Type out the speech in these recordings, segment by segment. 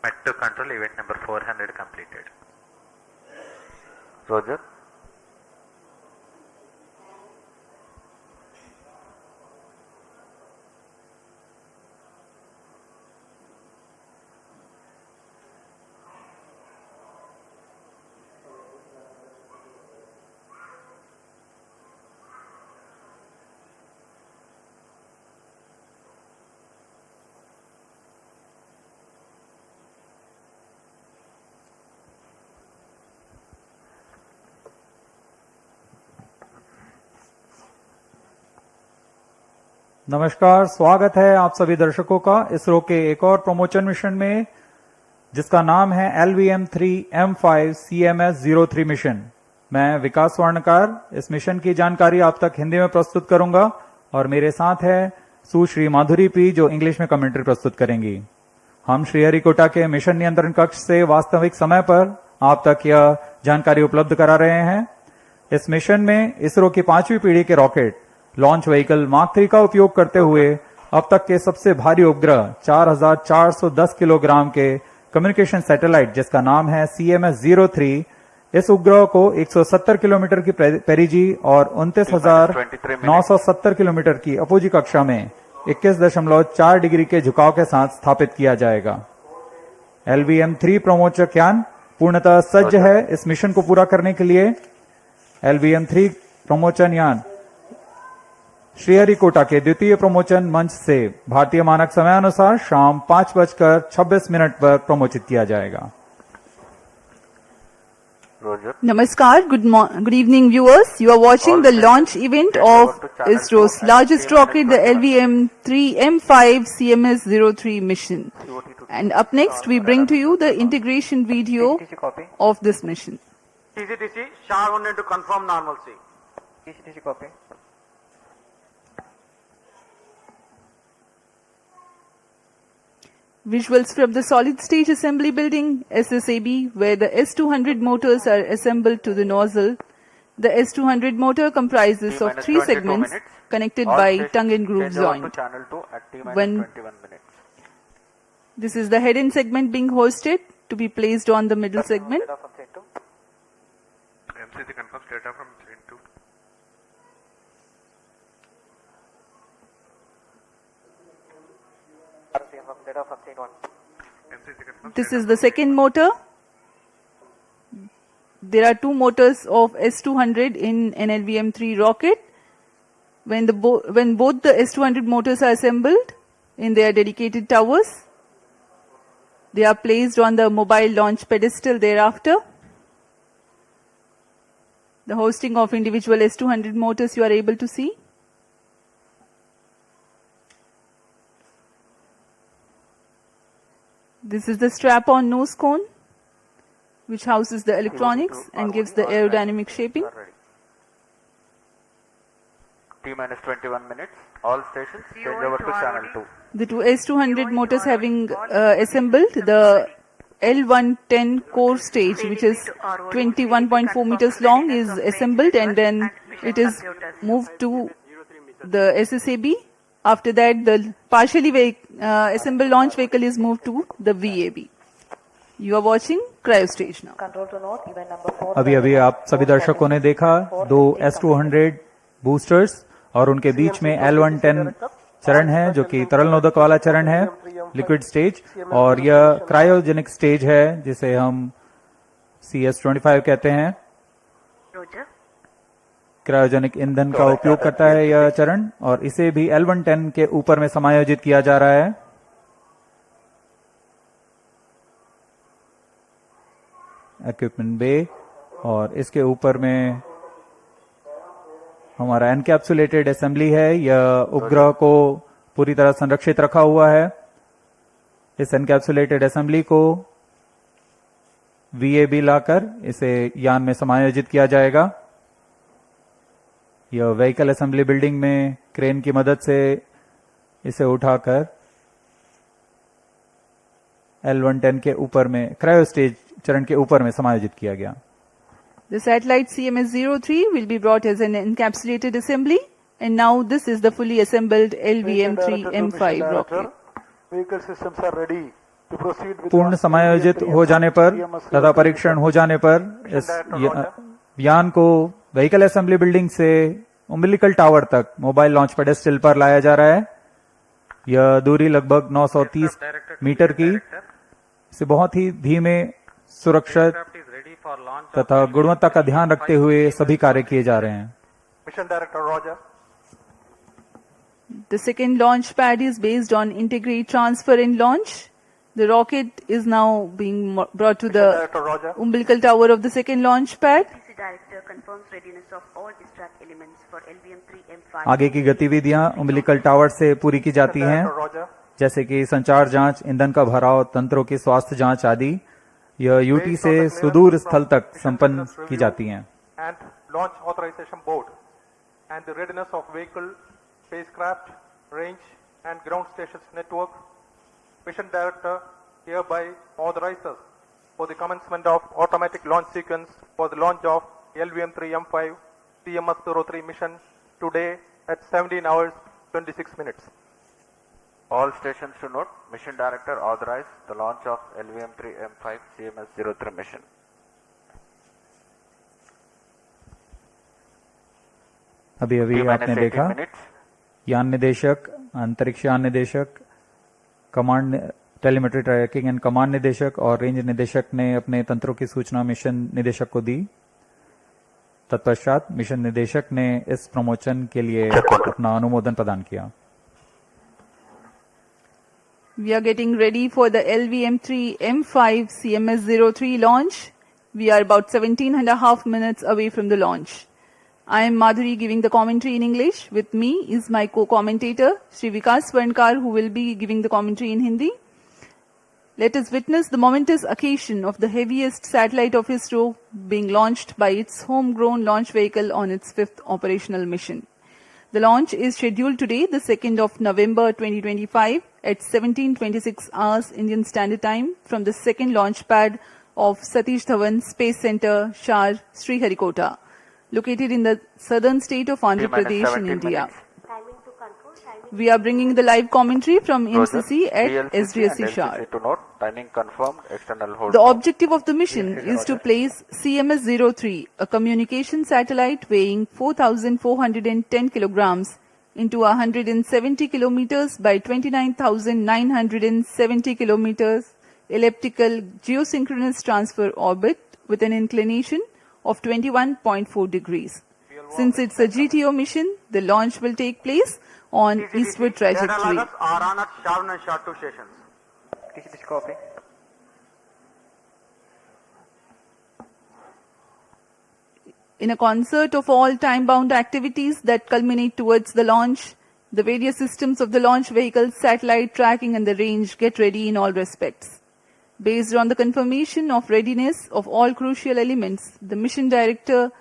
Met to control event number 400 completed. Roger. नमस्कार, स्वागत है आप सभी दर्शकों का इसरो के एक और प्रमोशन मिशन में जिसका नाम है LVM-3 M5 CMS-03 मिशन। मैं विकास स्वर्णकार इस मिशन की जानकारी आप तक हिंदी में प्रस्तुत करूंगा और मेरे साथ है सुश्री माधुरी पी जो इंग्लिश में कमेंट्री प्रस्तुत करेंगी। हम श्रीहरिकोटा के मिशन नियंत्रण कक्ष से वास्तविक समय पर आप तक यह जानकारी उपलब्ध करा रहे हैं। इस मिशन में इसरो की 5वीं पीढ़ी के रॉकेट लॉन्च व्हीकल मार्क 3 का उपयोग करते हुए अब तक के सबसे भारी उपग्रह 4410 किलोग्राम के कम्युनिकेशन सैटेलाइट जिसका नाम है CMS-03, इस उपग्रह को 170 किलोमीटर की पेरिजी और 29,970 किलोमीटर की अपोजी कक्षा में 21.4 डिग्री के झुकाव के साथ स्थापित किया जाएगा। LVM-3 प्रमोचक यान पूर्णतः सज्ज है इस मिशन को पूरा करने के लिए। LVM-3 प्रमोचन यान श्रीहरिकोटा के द्वितीय प्रमोचन मंच से भारतीय मानक समयानुसार शाम 5:26 पर प्रमोचित किया जाएगा। Namaskar, good evening viewers. You are watching the launch event of ISRO's largest rocket, the LVM-3 M5 CMS-03 mission. And up next, we bring to you the integration video of this mission. TCTC, SHAR wanted to confirm normalcy. TCTC copy. Visuals from the solid stage assembly building, SSAB, where the S200 motors are assembled to the nozzle. The S200 motor comprises of 3 segments connected by tongue and groove joint. This is the head end segment being hoisted to be placed on the middle segment. MCC confirms data from screen 2. This is the second motor. There are 2 motors of S200 in an LVM-3 rocket. When both the S200 motors are assembled in their dedicated towers, they are placed on the mobile launch pedestal thereafter. The hoisting of individual S200 motors you are able to see. This is the strap-on nose cone, which houses the electronics and gives the aerodynamic shaping. T-minus 21 minutes. All stations change over to channel 2. The 2 S200 motors having assembled, the L110 core stage, which is 21.4 meters long, is assembled and then it is moved to the SSAB. After that, the partially assembled launch vehicle is moved to the VAB. You are watching cryo stage now. अभी आप सभी दर्शकों ने देखा 2 S200 boosters और उनके बीच में L110 चरण है जो कि तरल नोदक वाला चरण है, लिक्विड स्टेज, और यह क्रायोजेनिक स्टेज है जिसे हम CS-25 कहते हैं। क्रायोजेनिक ईंधन का उपयोग करता है यह चरण और इसे भी L110 के ऊपर में समायोजित किया जा रहा है। इक्विपमेंट बे, और इसके ऊपर में हमारा एनकैप्सुलेटेड असेंबली है। यह उपग्रह को पूरी तरह संरक्षित रखा हुआ है। इस एनकैप्सुलेटेड असेंबली को VAB लाकर इसे यान में समायोजित किया जाएगा। यह व्हीकल असेंबली बिल्डिंग में क्रेन की मदद से इसे उठाकर L110 के ऊपर में क्रायो स्टेज चरण के ऊपर में समायोजित किया गया। The satellite CMS-03 will be brought as an encapsulated assembly, and now this is the fully assembled LVM-3 M5 rocket. Vehicle systems are ready पूर्ण समायोजित हो जाने पर तथा परीक्षण हो जाने पर इस यान को व्हीकल असेंबली बिल्डिंग से उम्बिलिकल टावर तक मोबाइल लॉन्च पेडेस्टल पर लाया जा रहा है। यह दूरी लगभग 930 मीटर की से बहुत ही धीमे, सुरक्षित तथा गुणवत्ता का ध्यान रखते हुए सभी कार्य किए जा रहे हैं। Mission Director Roger. The second launch pad is based on integrate, transfer and launch. The rocket is now being brought to the Director Roger. umbilical tower of the second launch pad. DC Director confirms readiness of all distract elements for LVM-3M5. आगे की गतिविधियां उम्बिलिकल tower से पूरी की जाती हैं, Director Roger. जैसे कि संचार जांच, ईंधन का भराव, तंत्रों की स्वास्थ्य जांच आदि। यह यूटी से सुदूर स्थल तक संपन्न की जाती हैं। And launch authorization board and the readiness of vehicle, spacecraft, range and ground stations network. Mission Director hereby authorizes for the commencement of automatic launch sequence for the launch of LVM-3M5 CMS-03 mission today at 17 hours 26 minutes. All stations to note, Mission Director authorized the launch of LVM-3M5 CMS-03 mission. अभी अभी आपने देखा यान निदेशक, अंतरिक्ष यान निदेशक, command telemetry tracking and command निदेशक और रेंज निदेशक ने अपने तंत्रों की सूचना मिशन निदेशक को दी। तत्पश्चात मिशन निदेशक ने इस प्रमोशन के लिए अपना अनुमोदन प्रदान किया। We are getting ready for the LVM-3M5 CMS-03 launch. We are about 17.5 minutes away from the launch. I am Madhuri giving the commentary in English. With me is my co-commentator, Shri Vikas Swarnkar, who will be giving the commentary in Hindi. Let us witness the momentous occasion of the heaviest satellite of ISRO being launched by its homegrown launch vehicle on its 5th operational mission. The launch is scheduled today, the 2nd of November 2025 at 17:26 hours Indian Standard Time from the second launch pad of Satish Dhawan Space Center, Shar, Sriharikota, located in the southern state of Andhra Pradesh in India. Timing to control, timing We are bringing the live commentary from NCC at VLCC SDSC and Shar. LCC to note, timing confirmed, external hold. The objective of the mission is to place CMS-03, a communication satellite weighing 4,410 kilograms, into 170 kilometers by 29,970 kilometers elliptical geosynchronous transfer orbit with an inclination of 21.4 degrees. Since it's a GTO mission, the launch will take place on eastward trajectory. Air are on at Shar 1 and Shar 2 stations. Copy. In a concert of all time-bound activities that culminate towards the launch, the various systems of the launch vehicle, satellite tracking and the range get ready in all respects. Based on the confirmation of readiness of all crucial elements, the mission director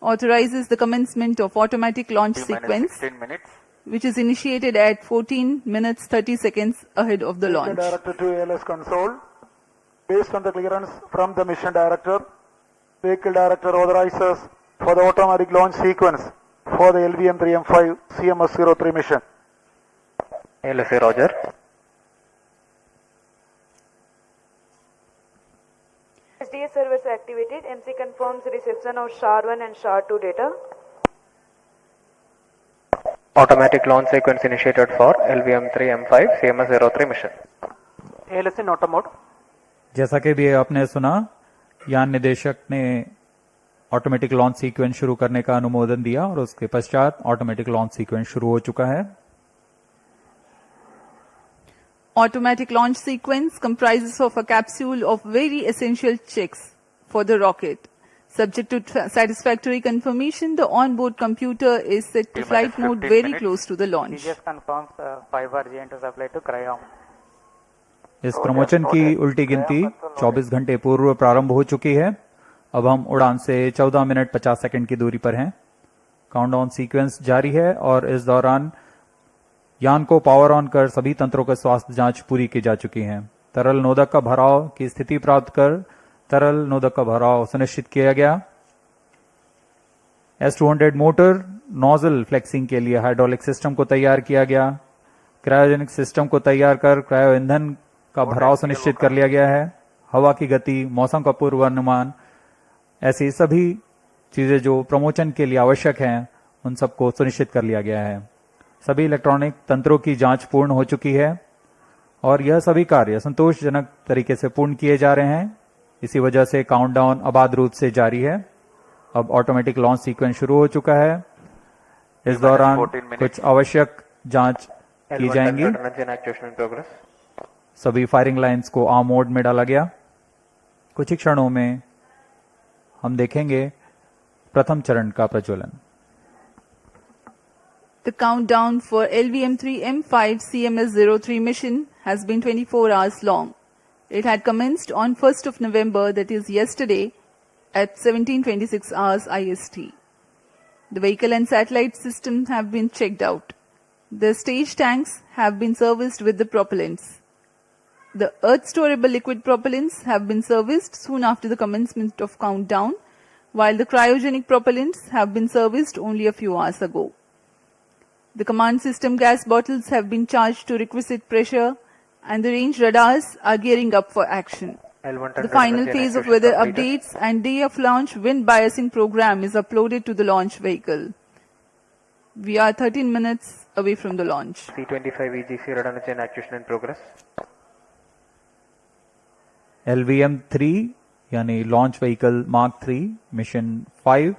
authorizes the commencement of automatic launch sequence, 16 minutes. which is initiated at 14 minutes 30 seconds ahead of the launch. Director to ALS console. Based on the clearance from the mission director, vehicle director authorizes for the automatic launch sequence for the LVM-3M5 CMS-03 mission. LSA Roger. SDS servers activated. MC confirms reception of SHAR 1 and SHAR 2 data. Automatic launch sequence initiated for LVM-3M5 CMS-03 mission. ALS in auto mode. जैसा कि भी आपने सुना, यान निदेशक ने automatic launch sequence शुरू करने का अनुमोदन दिया और उसके पश्चात ऑटोमेटिक लॉन्च सीक्वेंस शुरू हो चुका है। Automatic launch sequence comprises of a capsule of very essential checks for the rocket. Subject to satisfactory confirmation, the onboard computer is set to flight mode very close to the launch. CGS confirms 5 G supply to Cryom. इस promotion की उल्टी गिनती 24 घंटे पूर्व प्रारंभ हो चुकी है। अब हम उड़ान से 14 मिनट 50 सेकंड की दूरी पर हैं। काउंटडाउन सीक्वेंस जारी है और इस दौरान यान को पावर ऑन कर सभी तंत्रों की स्वास्थ्य जांच पूरी की जा चुकी है। तरल नोदक का भराव की स्थिति प्राप्त कर तरल नोदक का भराव सुनिश्चित किया गया। S200 मोटर नोजल फ्लेक्सिंग के लिए हाइड्रोलिक सिस्टम को तैयार किया गया। क्रायोजेनिक सिस्टम को तैयार कर क्रायो ईंधन का भराव सुनिश्चित कर लिया गया है। हवा की गति, मौसम का पूर्वानुमान, ऐसी सभी चीजें जो प्रमोशन के लिए आवश्यक हैं उन सबको सुनिश्चित कर लिया गया है। सभी इलेक्ट्रॉनिक तंत्रों की जांच पूर्ण हो चुकी है और यह सभी कार्य संतोषजनक तरीके से पूर्ण किए जा रहे हैं। इसी वजह से काउंटडाउन अबाध रूप से जारी है। अब ऑटोमेटिक लॉन्च सीक्वेंस शुरू हो चुका है। इस दौरान कुछ आवश्यक जांच की जाएंगी। सभी फायरिंग लाइंस को आर्म मोड में डाला गया। कुछ ही क्षणों में हम देखेंगे प्रथम चरण का प्रज्वलन। The countdown for LVM-3M5 CMS-03 mission has been 24 hours long. It had commenced on 1st of November, that is yesterday, at 17:26 hours IST. The vehicle and satellite systems have been checked out. The stage tanks have been serviced with the propellants. The earth-storable liquid propellants have been serviced soon after the commencement of countdown, while the cryogenic propellants have been serviced only a few hours ago. The command system gas bottles have been charged to requisite pressure and the range radars are gearing up for action. The final phase of weather updates and day of launch wind biasing program is uploaded to the launch vehicle. We are 13 minutes away from the launch. C-25 EGC radar chain activation in progress. LVM-3 यानी launch vehicle mark 3 mission 5।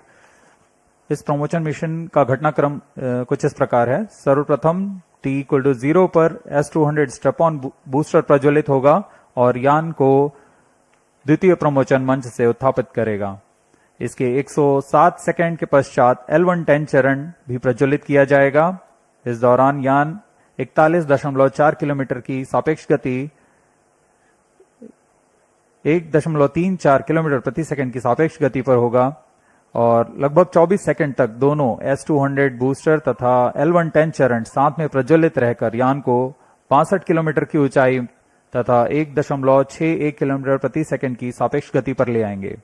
इस promotion mission का घटनाक्रम कुछ इस प्रकार है। सर्वप्रथम T=0 पर S-200 स्ट्रेप-ऑन बूस्टर प्रज्वलित होगा और यान को द्वितीय प्रमोशन मंच से उत्थापित करेगा। इसके 107 सेकंड के पश्चात L110 चरण भी प्रज्वलित किया जाएगा। इस दौरान यान 41.4 किलोमीटर की सापेक्ष गति 1.34 किलोमीटर प्रति सेकंड की सापेक्ष गति पर होगा और लगभग 24 सेकंड तक दोनों S-200 बूस्टर तथा L110 चरण साथ में प्रज्वलित रहकर यान को 65 किलोमीटर की ऊंचाई तथा 1.61 किलोमीटर प्रति सेकंड की सापेक्ष गति पर ले आएंगे।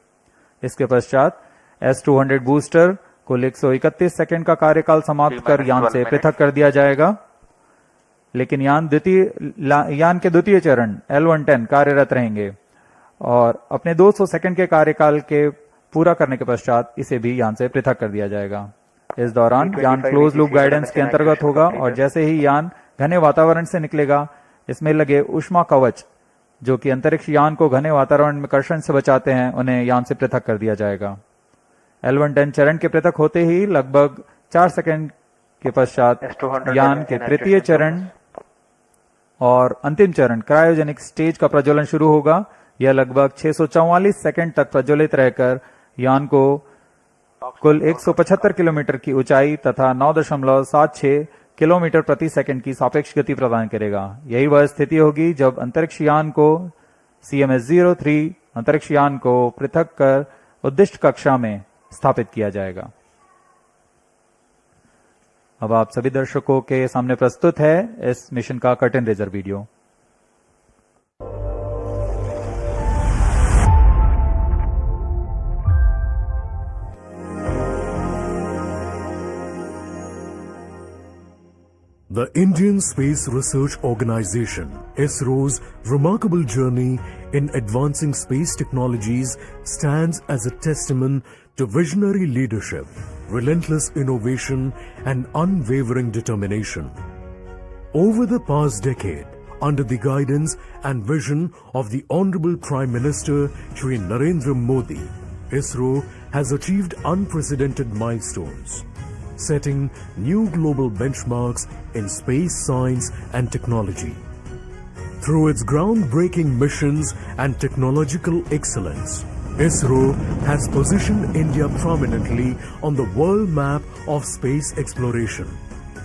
इसके पश्चात S-200 बूस्टर कुल 131 सेकंड का कार्यकाल समाप्त कर यान से पृथक कर दिया जाएगा, लेकिन यान के द्वितीय चरण L110 कार्यरत रहेंगे और अपने 200 सेकंड के कार्यकाल के पूरा करने के पश्चात इसे भी यान से पृथक कर दिया जाएगा। इस दौरान यान क्लोज लूप गाइडेंस के अंतर्गत होगा और जैसे ही यान घने वातावरण से निकलेगा, इसमें लगे ऊष्मा कवच जो कि अंतरिक्ष यान को घने वातावरण में कर्षण से बचाते हैं, उन्हें यान से पृथक कर दिया जाएगा। L110 चरण के पृथक होते ही लगभग 4 सेकंड के पश्चात यान के तृतीय चरण और अंतिम चरण क्रायोजेनिक स्टेज का प्रज्वलन शुरू होगा। यह लगभग 644 सेकंड तक प्रज्वलित रहकर यान को कुल 175 किलोमीटर की ऊंचाई तथा 9.76 किलोमीटर प्रति सेकंड की सापेक्ष गति प्रदान करेगा। यही वह स्थिति होगी जब अंतरिक्ष यान को CMS-03 अंतरिक्ष यान को पृथक कर उद्दिष्ट कक्षा में स्थापित किया जाएगा। अब आप सभी दर्शकों के सामने प्रस्तुत है इस मिशन का curtain raiser video. The Indian Space Research Organization, ISRO's remarkable journey in advancing space technologies stands as a testament to visionary leadership, relentless innovation, and unwavering determination. Over the past decade, under the guidance and vision of the Honorable Prime Minister Shri Narendra Modi, ISRO has achieved unprecedented milestones, setting new global benchmarks in space science and technology. Through its groundbreaking missions and technological excellence, ISRO has positioned India prominently on the world map of space exploration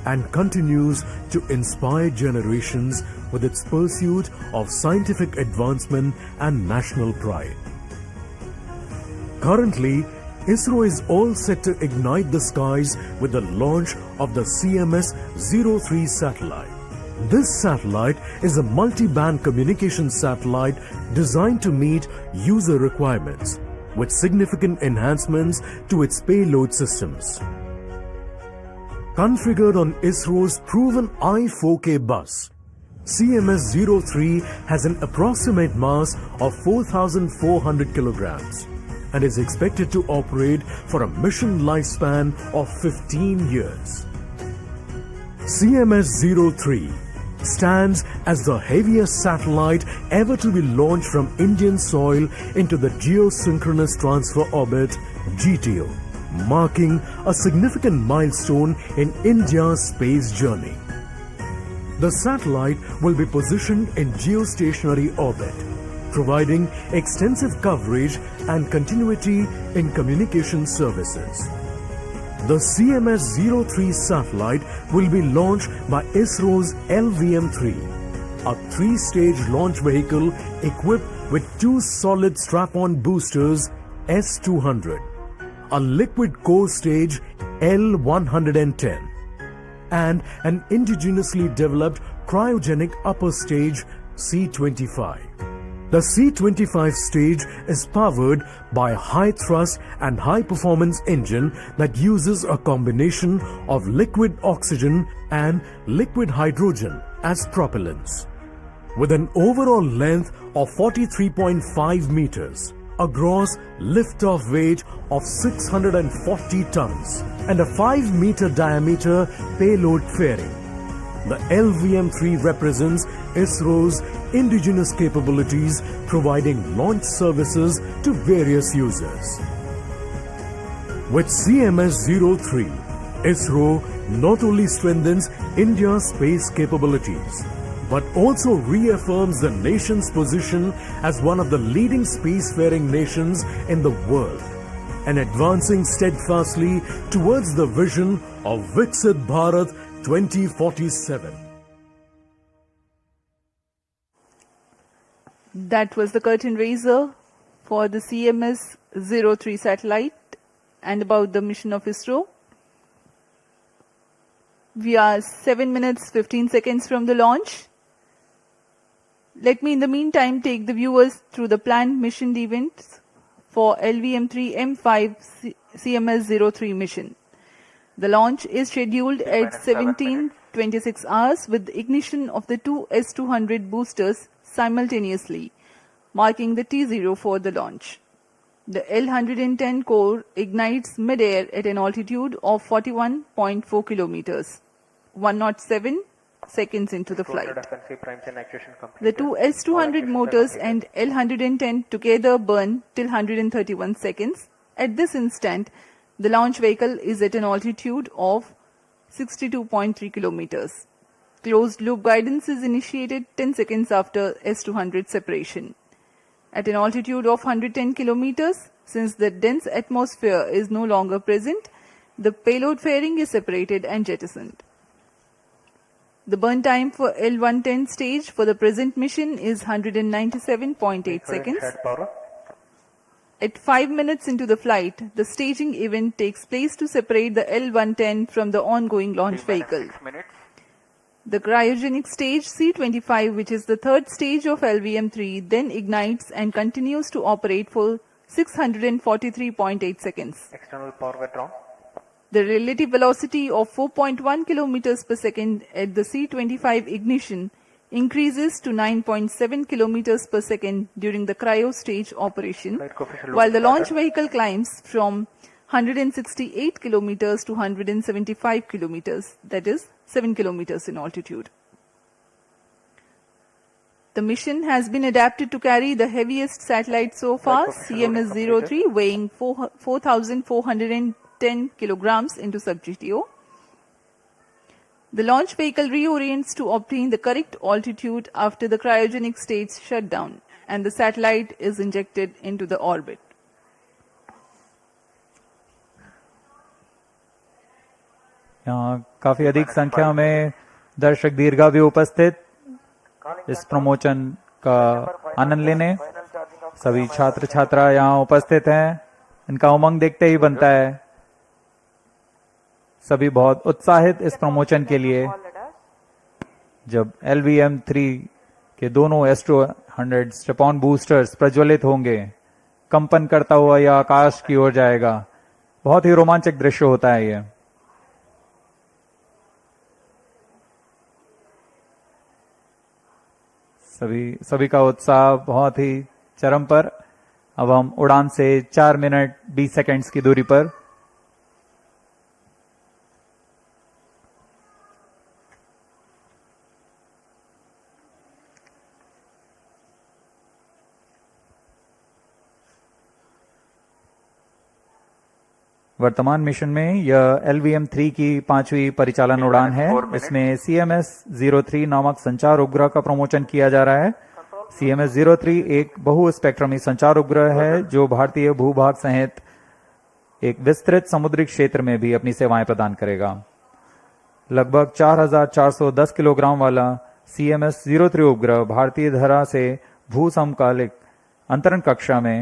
and continues to inspire generations with its pursuit of scientific advancement and national pride. Currently, ISRO is all set to ignite the skies with the launch of the CMS-03 satellite. This satellite is a multi-band communication satellite designed to meet user requirements with significant enhancements to its payload systems. Configured on ISRO's proven I-4K bus, CMS-03 has an approximate mass of 4,400 kilograms and is expected to operate for a mission lifespan of 15 years. CMS-03 stands as the heaviest satellite ever to be launched from Indian soil into the Geosynchronous Transfer Orbit (GTO), marking a significant milestone in India's space journey. The satellite will be positioned in geostationary orbit, providing extensive coverage and continuity in communication services. The CMS-03 satellite will be launched by ISRO's LVM-3, a three-stage launch vehicle equipped with two solid strap-on boosters S-200, a liquid core stage L-110, and an indigenously developed cryogenic upper stage C-25. The C-25 stage is powered by a high-thrust and high-performance engine that uses a combination of liquid oxygen and liquid hydrogen as propellants. With an overall length of 43.5 meters, a gross liftoff weight of 640 tons, and a 5-meter diameter payload fairing, the LVM-3 represents ISRO's indigenous capabilities, providing launch services to various users. With CMS-03, ISRO not only strengthens India's space capabilities, but also reaffirms the nation's position as one of the leading spacefaring nations in the world, and advancing steadfastly towards the vision of Viksit Bharat 2047. That was the curtain raiser for the CMS-03 satellite and about the mission of ISRO. We are 7 minutes 15 seconds from the launch. Let me in the meantime take the viewers through the planned mission events for LVM-3 M5 CMS-03 mission. The launch is scheduled at 17:26 hours with the ignition of the two S-200 boosters simultaneously, marking the T0 for the launch. The L-110 core ignites mid-air at an altitude of 41.4 kilometers, 107 seconds into the flight. The two S-200 motors and L-110 together burn till 131 seconds. At this instant, the launch vehicle is at an altitude of 62.3 kilometers. Closed loop guidance is initiated 10 seconds after S-200 separation. At an altitude of 110 kilometers, since the dense atmosphere is no longer present, the payload fairing is separated and jettisoned. The burn time for L-110 stage for the present mission is 197.8 seconds. At 5 minutes into the flight, the staging event takes place to separate the L-110 from the ongoing launch vehicle. The cryogenic stage C-25, which is the third stage of LVM-3, then ignites and continues to operate for 643.8 seconds. External power withdrawn. The relative velocity of 4.1 kilometers per second at the C-25 ignition increases to 9.7 kilometers per second during the cryo stage operation, while the launch vehicle climbs from 168 kilometers to 175 kilometers, that is 7 kilometers in altitude. The mission has been adapted to carry the heaviest satellite so far, CMS-03, weighing 4,410 kilograms into sub-GTO. The launch vehicle reorients to obtain the correct altitude after the cryogenic stage shutdown, and the satellite is injected into the orbit. यहाँ काफी अधिक संख्या में दर्शक दीर्घा भी उपस्थित इस प्रमोशन का आनंद लेने। सभी छात्र छात्रा यहाँ उपस्थित हैं। इनका उमंग देखते ही बनता है। सभी बहुत उत्साहित इस प्रमोशन के लिए। जब LVM-3 के दोनों S-200 स्ट्रैप-ऑन बूस्टर्स प्रज्वलित होंगे, कंपन करता हुआ यह आकाश की ओर जाएगा। बहुत ही रोमांचक दृश्य होता है यह। सभी का उत्साह बहुत ही चरम पर। अब हम उड़ान से 4 मिनट 20 सेकंड्स की दूरी पर। वर्तमान मिशन में यह LVM-3 की 5वीं परिचालन उड़ान है। इसमें CMS-03 नामक संचार उपग्रह का प्रमोशन किया जा रहा है। CMS-03 एक बहु स्पेक्ट्रमी संचार उपग्रह है जो भारतीय भूभाग सहित एक विस्तृत समुद्री क्षेत्र में भी अपनी सेवाएं प्रदान करेगा। लगभग 4,410 किलोग्राम वाला CMS-03 उपग्रह भारतीय धरा से भू समकालिक अंतरण कक्षा में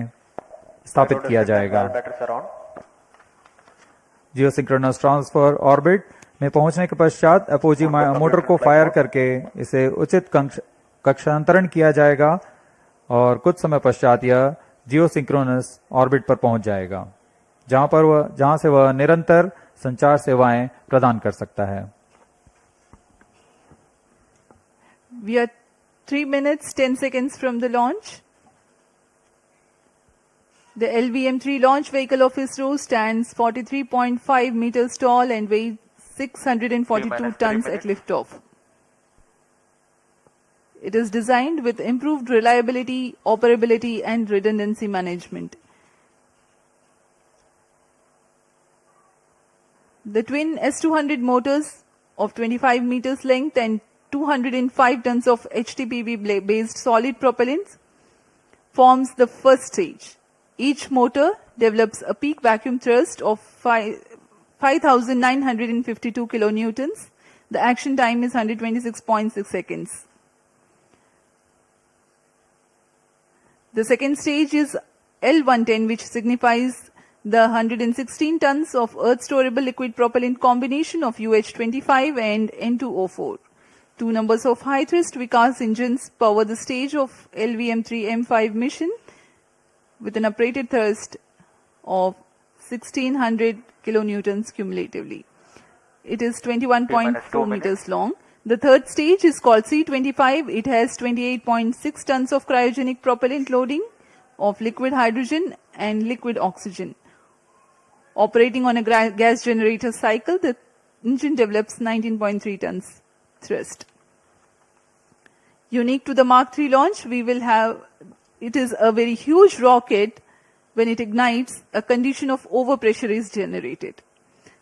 स्थापित किया जाएगा। जियोसिंक्रोनस ट्रांसफर ऑर्बिट में पहुंचने के पश्चात अपोजी मोटर को फायर करके इसे उचित कक्षांतरण किया जाएगा और कुछ समय पश्चात यह जियोसिंक्रोनस ऑर्बिट पर पहुंच जाएगा, जहां से वह निरंतर संचार सेवाएं प्रदान कर सकता है। We are 3 minutes 10 seconds from the launch. The LVM-3 launch vehicle of ISRO stands 43.5 meters tall and weighs 642 tons at liftoff. It is designed with improved reliability, operability, and redundancy management. The twin S200 motors of 25 meters length and 205 tons of HTPV-based solid propellants forms the first stage. Each motor develops a peak vacuum thrust of 5,952 kilonewtons. The action time is 126.6 seconds. The second stage is L110, which signifies the 116 tons of earth-storable liquid propellant combination of UH-25 and N2O4. Two numbers of high-thrust Vikas engines power the stage of LVM-3 M5 mission with an operated thrust of 1600 kilonewtons cumulatively. It is 21.4 meters long. The third stage is called C25. It has 28.6 tons of cryogenic propellant loading of liquid hydrogen and liquid oxygen. Operating on a gas generator cycle, the engine develops 19.3 tons thrust. Unique to the Mark III launch, it is a very huge rocket. When it ignites, a condition of overpressure is generated.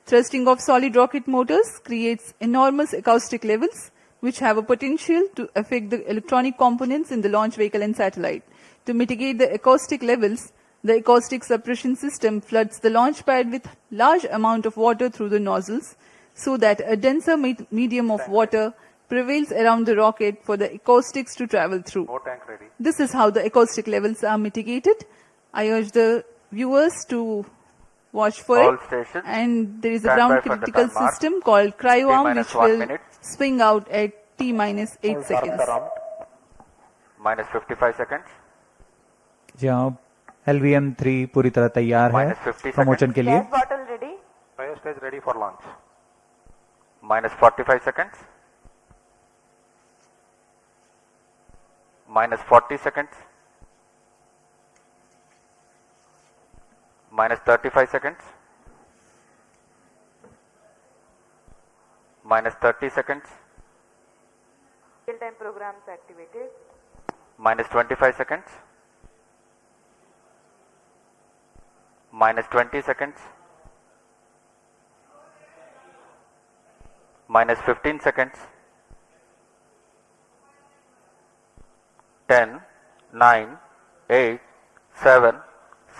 Thrusting of solid rocket motors creates enormous acoustic levels, which have a potential to affect the electronic components in the launch vehicle and satellite. To mitigate the acoustic levels, the acoustic suppression system floods the launch pad with large amount of water through the nozzles, so that a denser medium of water prevails around the rocket for the acoustics to travel through. This is how the acoustic levels are mitigated. I urge the viewers to watch for All it. stations And there is a stand ground by for the critical time mark. system called cryo-arm, T-minus which 1 will minute. swing out at T-minus 8 seconds. minus 55 seconds. जी हाँ, LVM-3 पूरी तरह तैयार है Minus 50 promotion के लिए। Gas bottle ready. Fire stage ready for launch. minus 45 seconds. minus 40 seconds. minus 35 seconds. minus 30 seconds. Real-time programs activated. minus 25 seconds. minus 20 seconds. minus 15 seconds. 10, 9, 8, 7,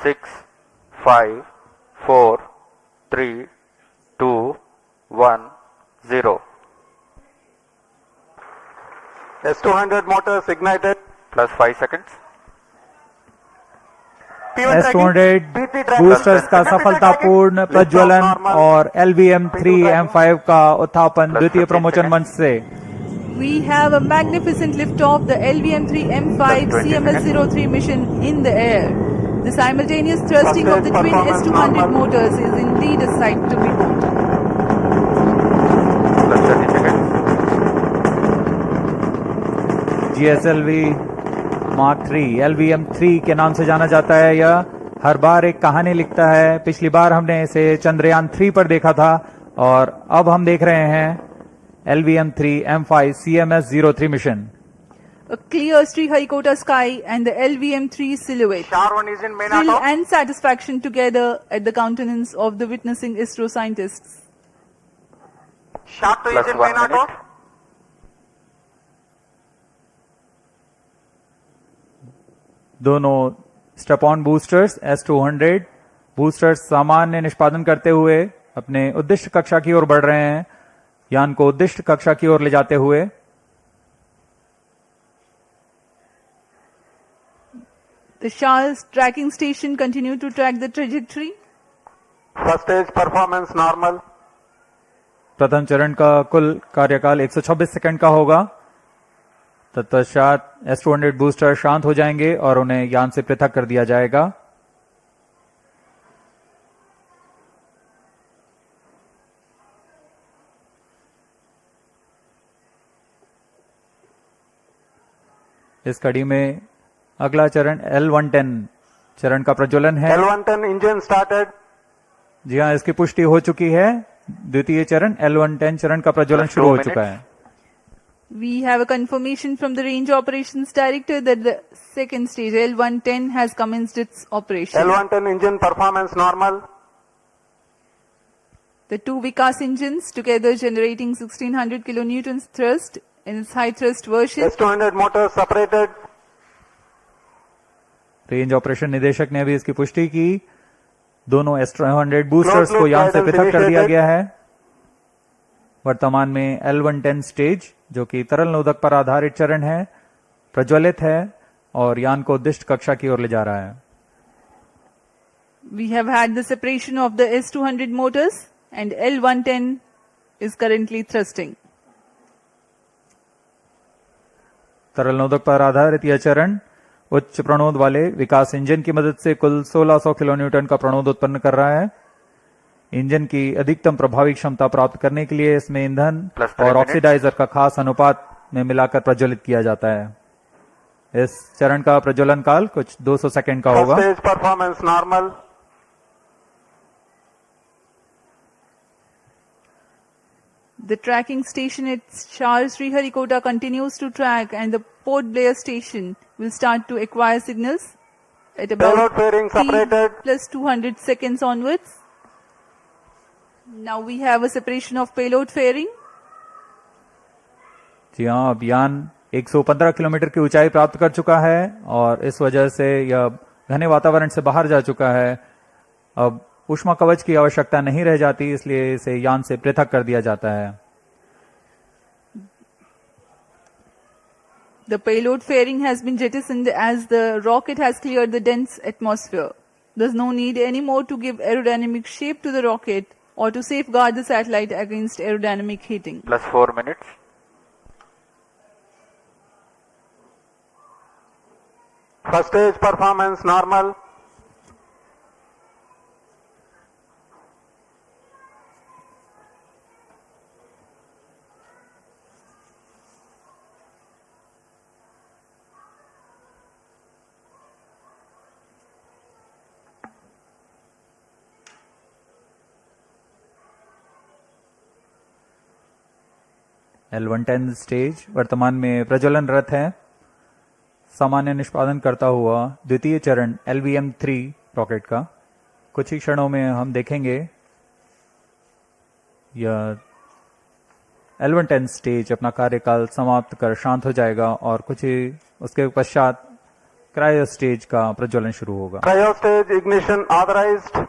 6, 5, 4, 3, 2, 1, 0. S200 motors ignited. Plus 5 seconds. S200 boosters का सफलतापूर्ण प्रज्वलन और LVM-3 M5 का उत्थापन द्वितीय promotion मंच से। We have a magnificent liftoff, the LVM-3 M5 CMS-03 mission in the air. The simultaneous thrusting of the twin S200 motors is indeed a sight to behold. Plus 30 seconds. GSLV Mark 3 LVM-3 के नाम से जाना जाता है। यह हर बार एक कहानी लिखता है। पिछली बार हमने इसे चंद्रयान 3 पर देखा था और अब हम देख रहे हैं LVM-3 M5 CMS-03 mission. A clear Sriharikota sky and the LVM-3 silhouette. Sharwan is in main Thrill auto. and satisfaction together at the countenance of the witnessing ISRO scientists. Shark 2 Plus is in 1 main auto. minute. दोनों step on boosters S200 boosters सामान्य निष्पादन करते हुए अपने उद्दिष्ट कक्षा की ओर बढ़ रहे हैं, यान को उद्दिष्ट कक्षा की ओर ले जाते हुए। The Shah's tracking station continued to track the trajectory. First stage performance normal. प्रथम चरण का कुल कार्यकाल 126 सेकंड का होगा। तत्पश्चात S200 बूस्टर शांत हो जाएंगे और उन्हें यान से पृथक कर दिया जाएगा। इस कड़ी में अगला चरण L110 चरण का प्रज्वलन है। L110 engine started. जी हाँ, इसकी पुष्टि हो चुकी है। द्वितीय चरण L110 चरण का प्रज्वलन शुरू हो चुका है। We have a confirmation from the Range Operations Director that the second stage L110 has commenced its operation. L110 engine performance normal. The two Vikas engines together generating 1600 kilonewtons thrust in its high thrust version. S200 motors separated. Range operation निदेशक ने भी इसकी पुष्टि की। दोनों S200 boosters को यान से पृथक कर दिया गया है। वर्तमान में L110 स्टेज, जो कि तरल नोदक पर आधारित चरण है, प्रज्वलित है और यान को उद्दिष्ट कक्षा की ओर ले जा रहा है। We have had the separation of the S200 motors and L110 is currently thrusting. तरल नोदक पर आधारित यह चरण उच्च प्रणोद वाले विकास इंजन की मदद से कुल 1600 किलोन्यूटन का प्रणोद उत्पन्न कर रहा है। इंजन की अधिकतम प्रभावी क्षमता प्राप्त करने के लिए इसमें ईंधन और ऑक्सीडाइजर का खास अनुपात में मिलाकर प्रज्वलित किया जाता है। इस चरण का प्रज्वलन काल कुछ 200 सेकंड का होगा। First stage performance normal. The tracking station at Shah Sriharikota continues to track and the Port Blair station will start to acquire signals at about Payload fairing T separated. plus 200 seconds onwards. Now we have a separation of payload fairing. जी हाँ, अब यान 115 kilometre की ऊंचाई प्राप्त कर चुका है और इस वजह से यह घने वातावरण से बाहर जा चुका है। अब ऊष्मा कवच की आवश्यकता नहीं रह जाती, इसलिए इसे यान से पृथक कर दिया जाता है। The payload fairing has been jettisoned as the rocket has cleared the dense atmosphere. There's no need anymore to give aerodynamic shape to the rocket or to safeguard the satellite against aerodynamic heating. Plus 4 minutes. First stage performance normal. L110 stage वर्तमान में प्रज्वलनरत है। सामान्य निष्पादन करता हुआ द्वितीय चरण LVM-3 rocket का कुछ ही क्षणों में हम देखेंगे। यह L110 स्टेज अपना कार्यकाल समाप्त कर शांत हो जाएगा और कुछ ही उसके पश्चात क्रायो स्टेज का प्रज्वलन शुरू होगा। Cryo stage ignition authorized.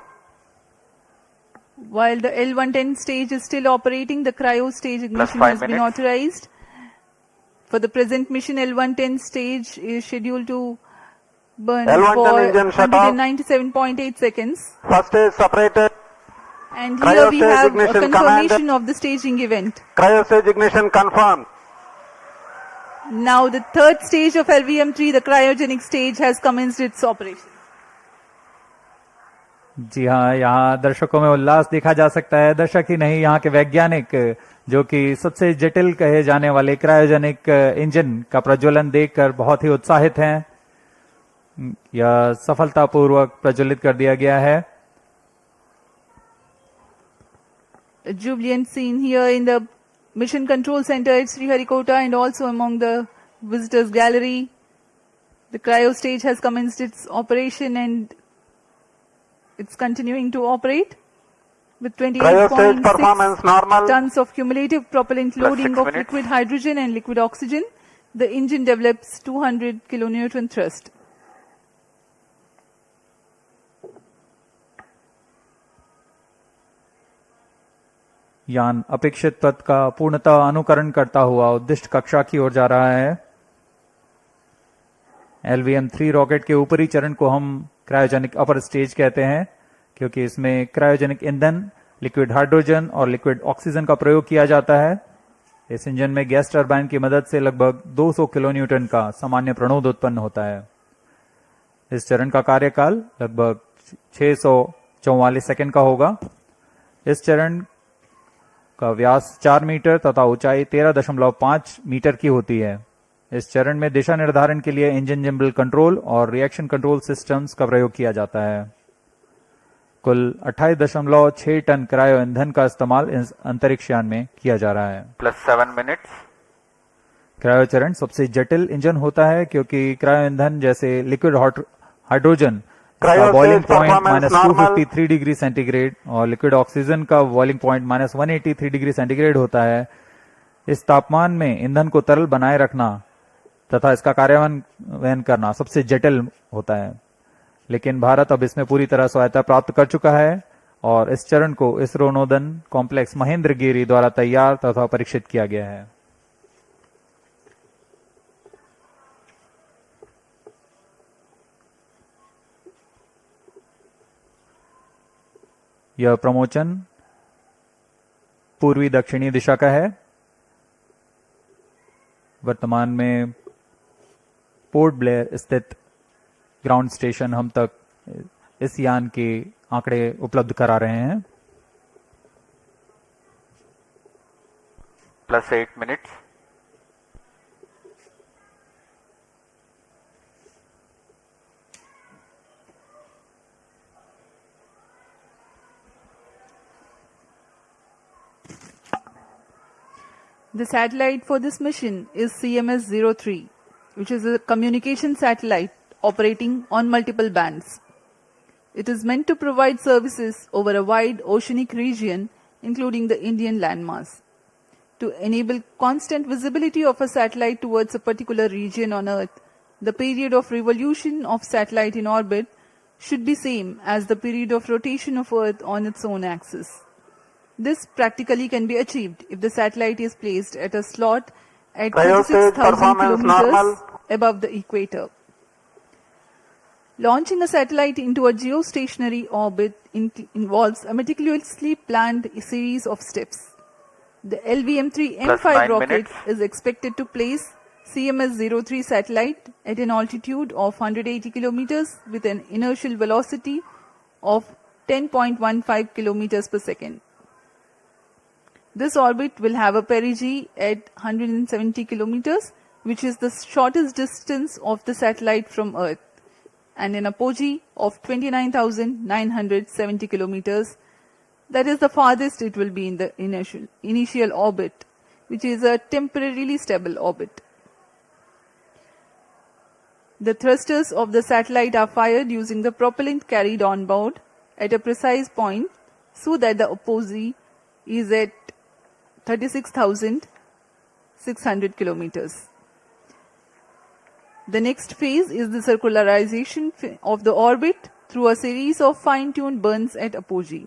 While the L110 stage is still operating, the cryo stage ignition 5 has been minutes. authorized. For the present mission, L110 stage is scheduled to burn L110 for engine shut off. 197.8 seconds. First stage separated. And Cryo here we stage have a ignition confirmation of the staging event. Cryo stage ignition confirmed. Now the third stage of LVM-3, the cryogenic stage, has commenced its operation. जी हाँ, यहाँ दर्शकों में उल्लास देखा जा सकता है। दर्शक ही नहीं, यहाँ के वैज्ञानिक जो कि सबसे जटिल कहे जाने वाले क्रायोजेनिक इंजन का प्रज्वलन देखकर बहुत ही उत्साहित हैं। यह सफलतापूर्वक प्रज्वलित कर दिया गया है। A jubilant scene here in the Mission Control Center at Sriharikota and also among the visitors gallery. The cryo stage has commenced its operation and it's continuing to operate with Cryo stage performance 28.6 normal. tons of cumulative propellant Plus loading 6 of minutes. liquid hydrogen and liquid oxygen. The engine develops 200 kilonewton thrust. यान अपेक्षित पथ का पूर्णतः अनुकरण करता हुआ उद्दिष्ट कक्षा की ओर जा रहा है। LVM-3 रॉकेट के ऊपरी चरण को हम क्रायोजेनिक अपर स्टेज कहते हैं, क्योंकि इसमें क्रायोजेनिक ईंधन, लिक्विड हाइड्रोजन और लिक्विड ऑक्सीजन का प्रयोग किया जाता है। इस इंजन में गैस टरबाइन की मदद से लगभग 200 किलोन्यूटन का सामान्य प्रणोद उत्पन्न होता है। इस चरण का कार्यकाल लगभग 644 सेकंड का होगा। इस चरण का व्यास 4 मीटर तथा ऊंचाई 13.5 मीटर की होती है। इस चरण में दिशा निर्धारण के लिए इंजन जिम्बल कंट्रोल और रिएक्शन कंट्रोल सिस्टम्स का प्रयोग किया जाता है। कुल 28.6 टन क्रायो ईंधन का इस्तेमाल इस अंतरिक्ष यान में किया जा रहा है। Plus 7 minutes. क्रायो चरण सबसे जटिल इंजन होता है, क्योंकि क्रायो ईंधन जैसे लिक्विड हाइड्रोजन का Cryo boiling stage point performance normal. -253 degree centigrade और लिक्विड ऑक्सीजन का बॉइलिंग पॉइंट -183 डिग्री सेंटीग्रेड होता है। इस तापमान में ईंधन को तरल बनाए रखना तथा इसका कार्यान्वयन करना सबसे जटिल होता है, लेकिन भारत अब इसमें पूरी तरह स्वायत्ता प्राप्त कर चुका है और इस चरण को इसरो नोदन कॉम्प्लेक्स महेंद्रगिरी द्वारा तैयार तथा परीक्षित किया गया है। यह प्रमोचन पूर्वी दक्षिणी दिशा का है। वर्तमान में पोर्ट ब्लेयर स्थित ग्राउंड स्टेशन हम तक इस यान के आंकड़े उपलब्ध करा रहे हैं। Plus 8 minutes. The satellite for this mission is CMS-03, which is a communication satellite operating on multiple bands. It is meant to provide services over a wide oceanic region, including the Indian landmass. To enable constant visibility of a satellite towards a particular region on Earth, the period of revolution of satellite in orbit should be same as the period of rotation of Earth on its own axis. This practically can be achieved if the satellite is placed at a slot at Cryo stage 36,000 performance kilometers normal. above the equator. Launching a satellite into a geostationary orbit involves a meticulously planned series of steps. The LVM-3 Plus M5 9 rocket minutes. is expected to place CMS-03 satellite at an altitude of 180 kilometers with an inertial velocity of 10.15 kilometers per second. This orbit will have a perigee at 170 kilometers, which is the shortest distance of the satellite from Earth, and an apogee of 29,970 kilometers. That is the farthest it will be in the initial orbit, which is a temporarily stable orbit. The thrusters of the satellite are fired using the propellant carried on board at a precise point so that the apogee is at 36,600 kilometers. The next phase is the circularization of the orbit through a series of fine-tuned burns at apogee.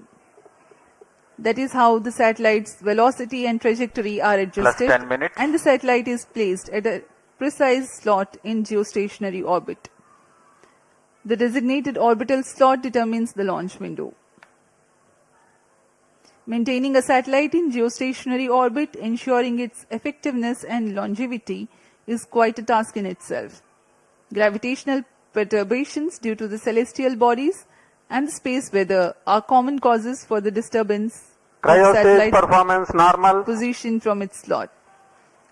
That is how the satellite's velocity and trajectory are adjusted, 10 minutes. and the satellite is placed at a precise slot in geostationary orbit. The designated orbital slot determines the launch window. Maintaining a satellite in geostationary orbit, ensuring its effectiveness and longevity, is quite a task in itself. Gravitational perturbations due to the celestial bodies and the space weather are common causes for the disturbance of Cryo stage satellite performance normal. position from its slot.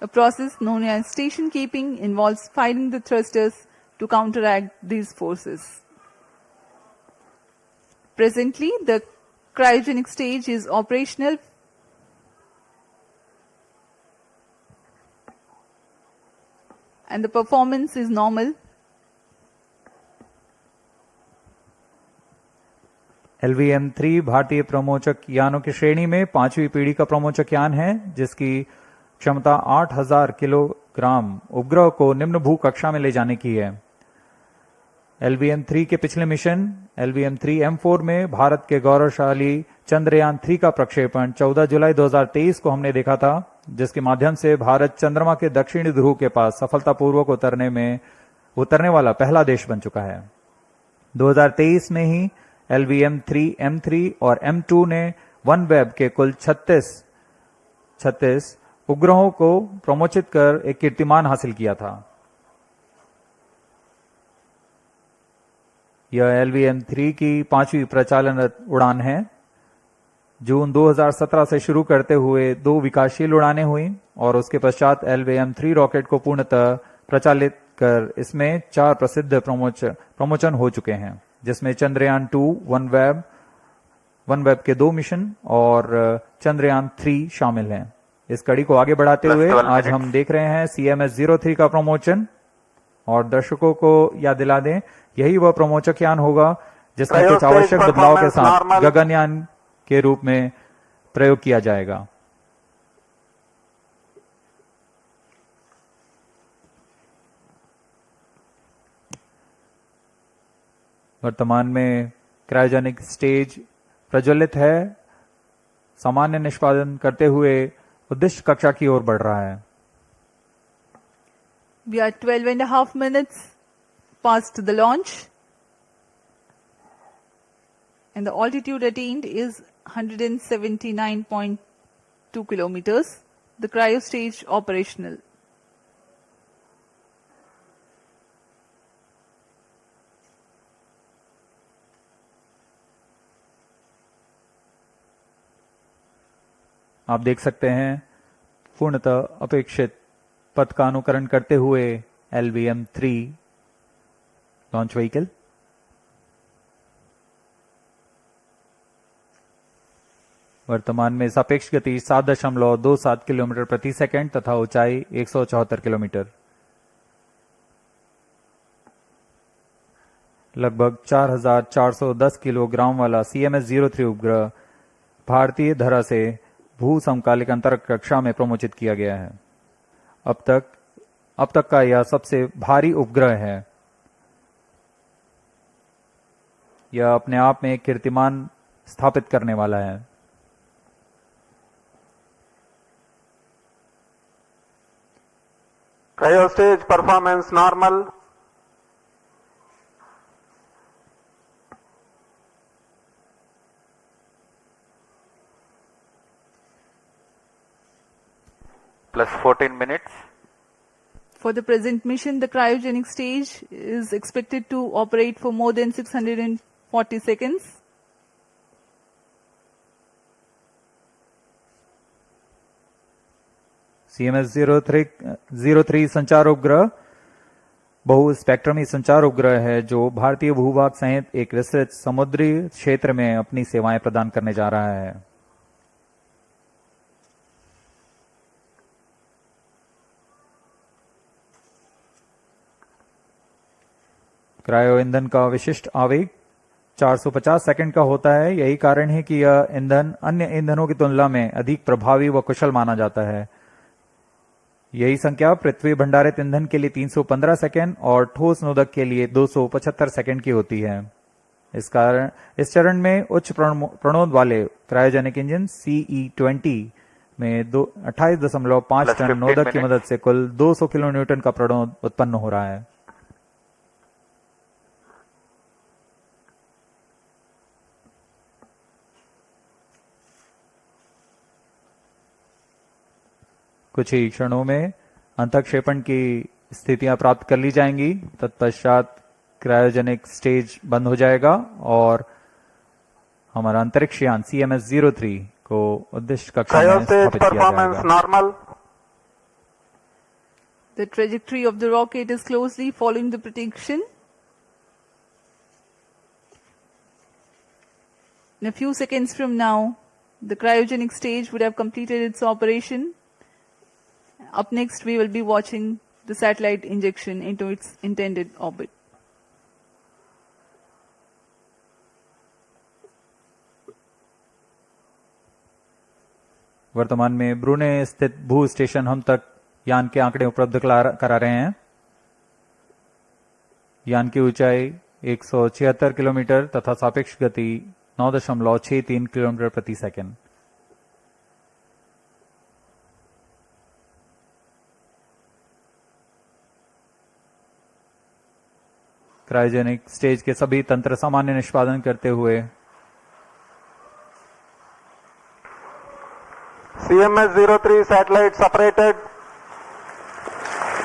A process known as station keeping involves firing the thrusters to counteract these forces. Presently, the cryogenic stage is operational and the performance is normal. LVM-3 भारतीय प्रमोचक यानों की श्रेणी में 5वीं पीढ़ी का प्रमोचक यान है, जिसकी क्षमता 8000 किलोग्राम उपग्रह को निम्न भू कक्षा में ले जाने की है। LVM-3 के पिछले मिशन LVM-3M4 में भारत के गौरवशाली चंद्रयान 3 का प्रक्षेपण 14 जुलाई 2023 को हमने देखा था, जिसके माध्यम से भारत चंद्रमा के दक्षिणी ध्रुव के पास सफलतापूर्वक उतरने वाला पहला देश बन चुका है। 2023 में ही LVM-3 M3 और M2 ने OneWeb के कुल 36 उपग्रहों को प्रमोचित कर एक कीर्तिमान हासिल किया था। यह LVM-3 की 5वीं प्रचालनरत उड़ान है। जून 2017 से शुरू करते हुए 2 विकासशील उड़ानें हुई और उसके पश्चात LVM-3 रॉकेट को पूर्णतः प्रचालित कर इसमें 4 प्रसिद्ध प्रमोचन हो चुके हैं, जिसमें चंद्रयान 2, OneWeb के 2 मिशन और चंद्रयान 3 शामिल हैं। इस कड़ी को आगे बढ़ाते हुए आज हम देख रहे हैं CMS-03 का प्रमोचन, और दर्शकों को याद दिला दें, यही वह प्रमोचक यान होगा जिसमें कुछ आवश्यक बदलाव के साथ गगनयान के रूप में प्रयोग किया जाएगा। वर्तमान में क्रायोजेनिक स्टेज प्रज्वलित है, सामान्य निष्पादन करते हुए उद्दिष्ट कक्षा की ओर बढ़ रहा है। We are 12.5 minutes past the launch and the altitude attained is 179.2 kilometers. The cryo stage operational. आप देख सकते हैं पूर्णतः अपेक्षित पथ का अनुकरण करते हुए LVM-3 लॉन्च व्हीकल। वर्तमान में सापेक्ष गति 7.27 किलोमीटर प्रति सेकंड तथा ऊंचाई 174 किलोमीटर। लगभग 4410 किलोग्राम वाला CMS-03 उपग्रह भारतीय धरा से भू समकालिक अंतरिक्ष कक्षा में प्रमोचित किया गया है। अब तक का यह सबसे भारी उपग्रह है। यह अपने आप में एक कीर्तिमान स्थापित करने वाला है। Cryo stage performance normal. Plus 14 minutes. For the present mission, the cryogenic stage is expected to operate for more than 640 seconds. CMS-03 संचार उपग्रह बहु स्पेक्ट्रमी संचार उपग्रह है, जो भारतीय भूभाग सहित एक विस्तृत समुद्री क्षेत्र में अपनी सेवाएं प्रदान करने जा रहा है। क्रायो ईंधन का विशिष्ट आवेग 450 सेकंड का होता है। यही कारण है कि यह ईंधन अन्य ईंधनों की तुलना में अधिक प्रभावी व कुशल माना जाता है। यही संख्या पृथ्वी भंडारित ईंधन के लिए 315 सेकंड और ठोस नोदक के लिए 275 सेकंड की होती है। इस चरण में उच्च प्रणोद वाले क्रायोजेनिक इंजन CE-20 में 28.5 टन नोदक की मदद से कुल 200 किलो न्यूटन का प्रणोद उत्पन्न हो रहा है। कुछ ही क्षणों में अंतःक्षेपण की स्थितियां प्राप्त कर ली जाएंगी। तत्पश्चात क्रायोजेनिक स्टेज बंद हो जाएगा और हमारा अंतरिक्ष यान CMS-03 को उद्देश्य कक्षा में Cryostage स्थापित किया performance जाएगा। normal. The trajectory of the rocket is closely following the prediction. In a few seconds from now, the cryogenic stage would have completed its operation. Up next, we will be watching the satellite injection into its intended orbit. वर्तमान में ब्रूने स्थित भू station हम तक यान के आंकड़े उपलब्ध करा रहे हैं। यान की ऊंचाई 176 किलोमीटर तथा सापेक्ष गति 9.63 किलोमीटर प्रति सेकंड। क्रायोजेनिक स्टेज के सभी तंत्र सामान्य निष्पादन करते हुए CMS-03 satellite separated.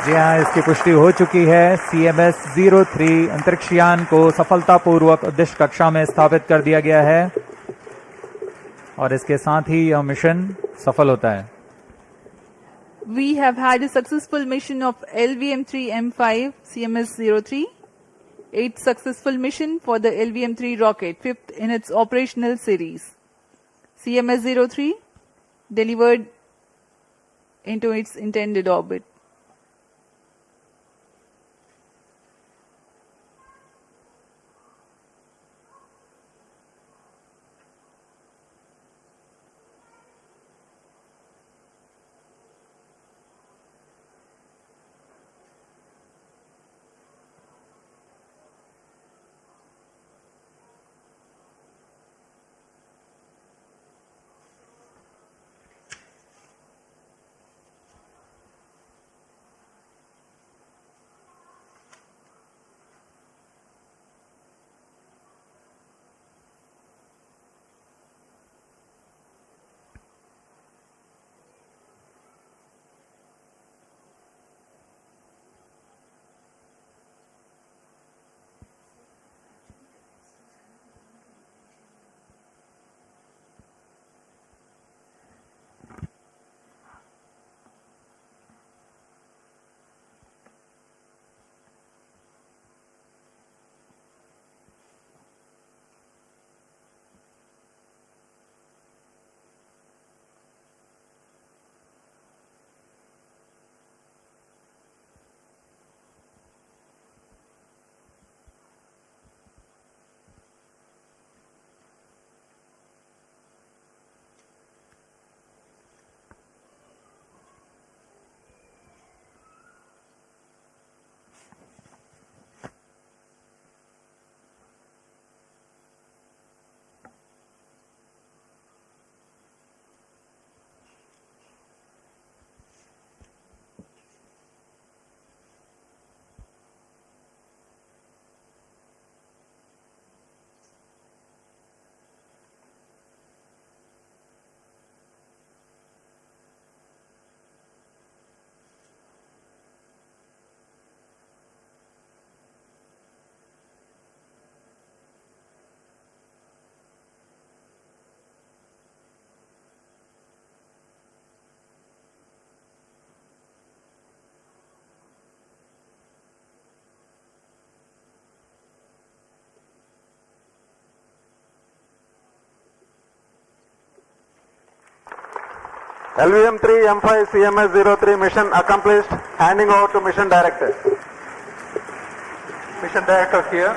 जी हाँ, इसकी पुष्टि हो चुकी है। CMS-03 अंतरिक्ष यान को सफलतापूर्वक उद्देश्य कक्षा में स्थापित कर दिया गया है और इसके साथ ही यह मिशन सफल होता है। We have had a successful mission of LVM-3M5 CMS-03, 8th successful mission for the LVM-3 rocket, 5th in its operational series. CMS-03 delivered into its intended orbit. LVM-3 M5 CMS-03 mission accomplished. Handing over to mission director. Mission director here.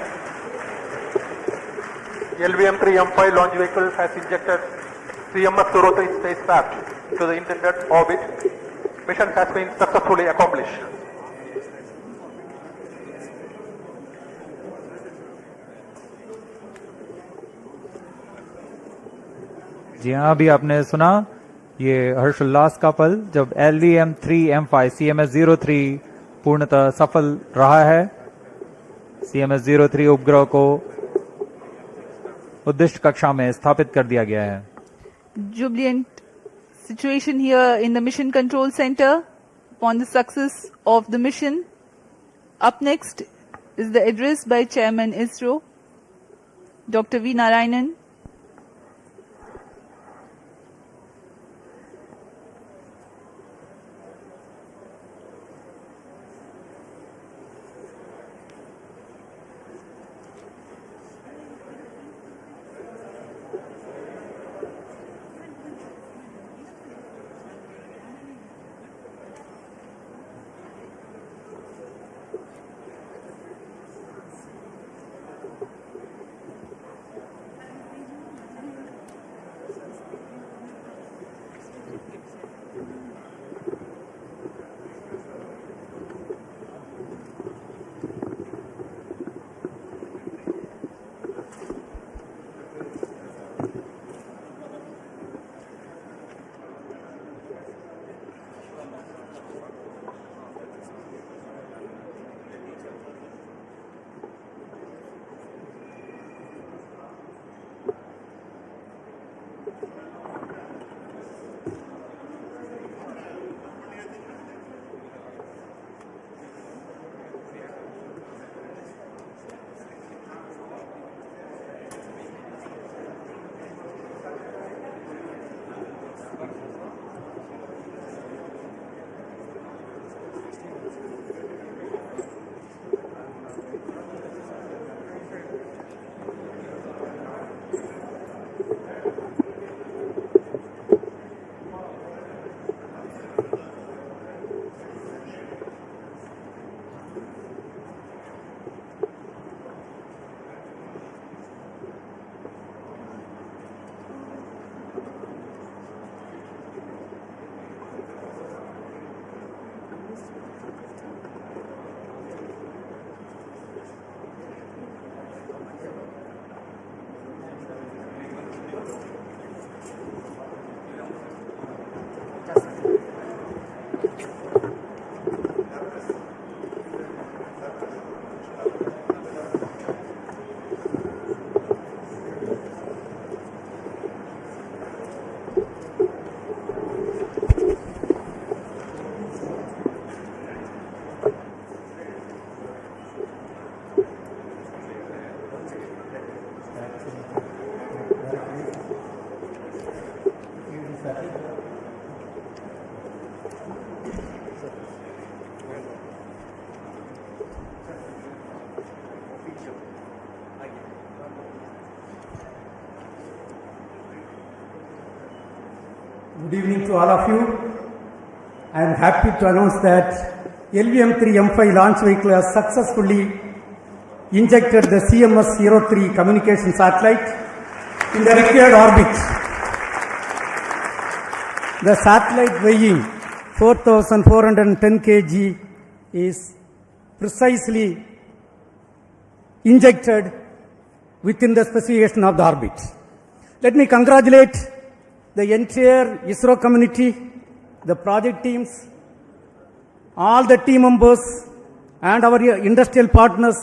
LVM-3 M5 launch vehicle has injected CMS-03 spacecraft to the intended orbit. Mission has been successfully accomplished. जी हाँ, अभी आपने सुना ये हर्षोल्लास का पल जब LVM-3M5 CMS-03 पूर्णतः सफल रहा है। CMS-03 उपग्रह को उद्दिष्ट कक्षा में स्थापित कर दिया गया है। Jubilant situation here in the Mission Control Center upon the success of the mission. Up next is the address by Chairman ISRO, Dr. V. Narayanan. Good evening to all of you. I am happy to announce that LVM-3 M5 launch vehicle has successfully injected the CMS-03 communication satellite in the required orbit. The satellite weighing 4,410 kg is precisely injected within the specification of the orbit. Let me congratulate the entire ISRO community, the project teams, all the team members and our industrial partners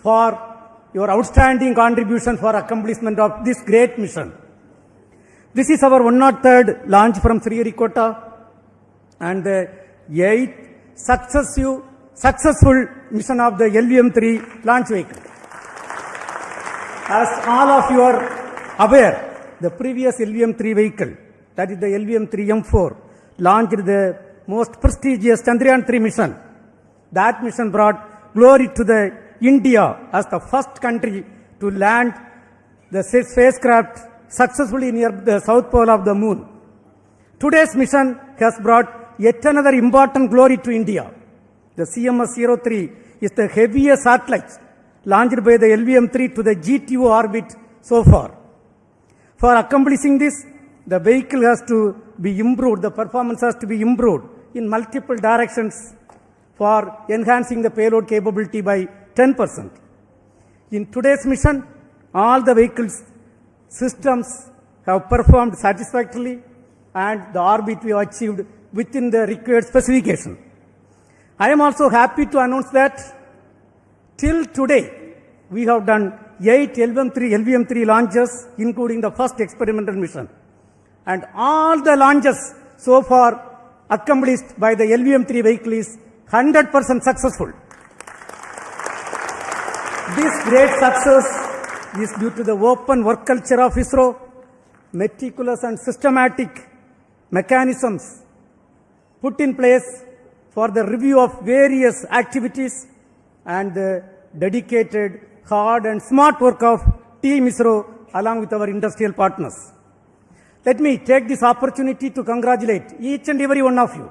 for your outstanding contribution for accomplishment of this great mission. This is our 103rd launch from Sriharikota and the 8th successful mission of the LVM-3 launch vehicle. As all of you are aware, the previous LVM-3 vehicle, that is the LVM-3 M4, launched the most prestigious Chandrayaan-3 mission. That mission brought glory to the India as the first country to land the spacecraft successfully near the south pole of the moon. Today's mission has brought yet another important glory to India. The CMS-03 is the heaviest satellite launched by the LVM-3 to the GTO orbit so far. For accomplishing this, the vehicle has to be improved, the performance has to be improved in multiple directions for enhancing the payload capability by 10%. In today's mission, all the vehicles systems have performed satisfactorily and the orbit we have achieved within the required specification. I am also happy to announce that till today we have done 8 LVM-3 launches, including the first experimental mission. And all the launches so far accomplished by the LVM-3 vehicle is 100% successful. This great success is due to the open work culture of ISRO, meticulous and systematic mechanisms put in place for the review of various activities and the dedicated, hard and smart work of Team ISRO along with our industrial partners. Let me take this opportunity to congratulate each and every one of you,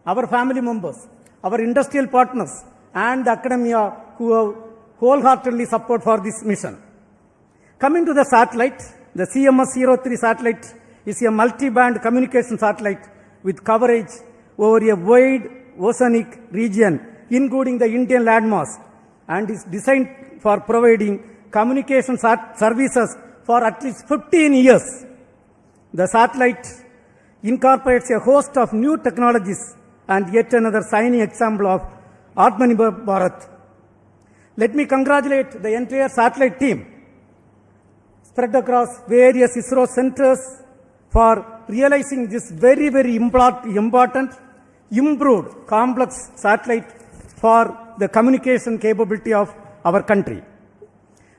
our family members, our industrial partners and the academia who have wholeheartedly support for this mission. Coming to the satellite, the CMS-03 satellite is a multi-band communication satellite with coverage over a wide oceanic region, including the Indian landmass, and is designed for providing communication services for at least 15 years. The satellite incorporates a host of new technologies and yet another shining example of Atmanirbhar Bharat. Let me congratulate the entire satellite team spread across various ISRO centers for realizing this very, very important, improved, complex satellite for the communication capability of our country.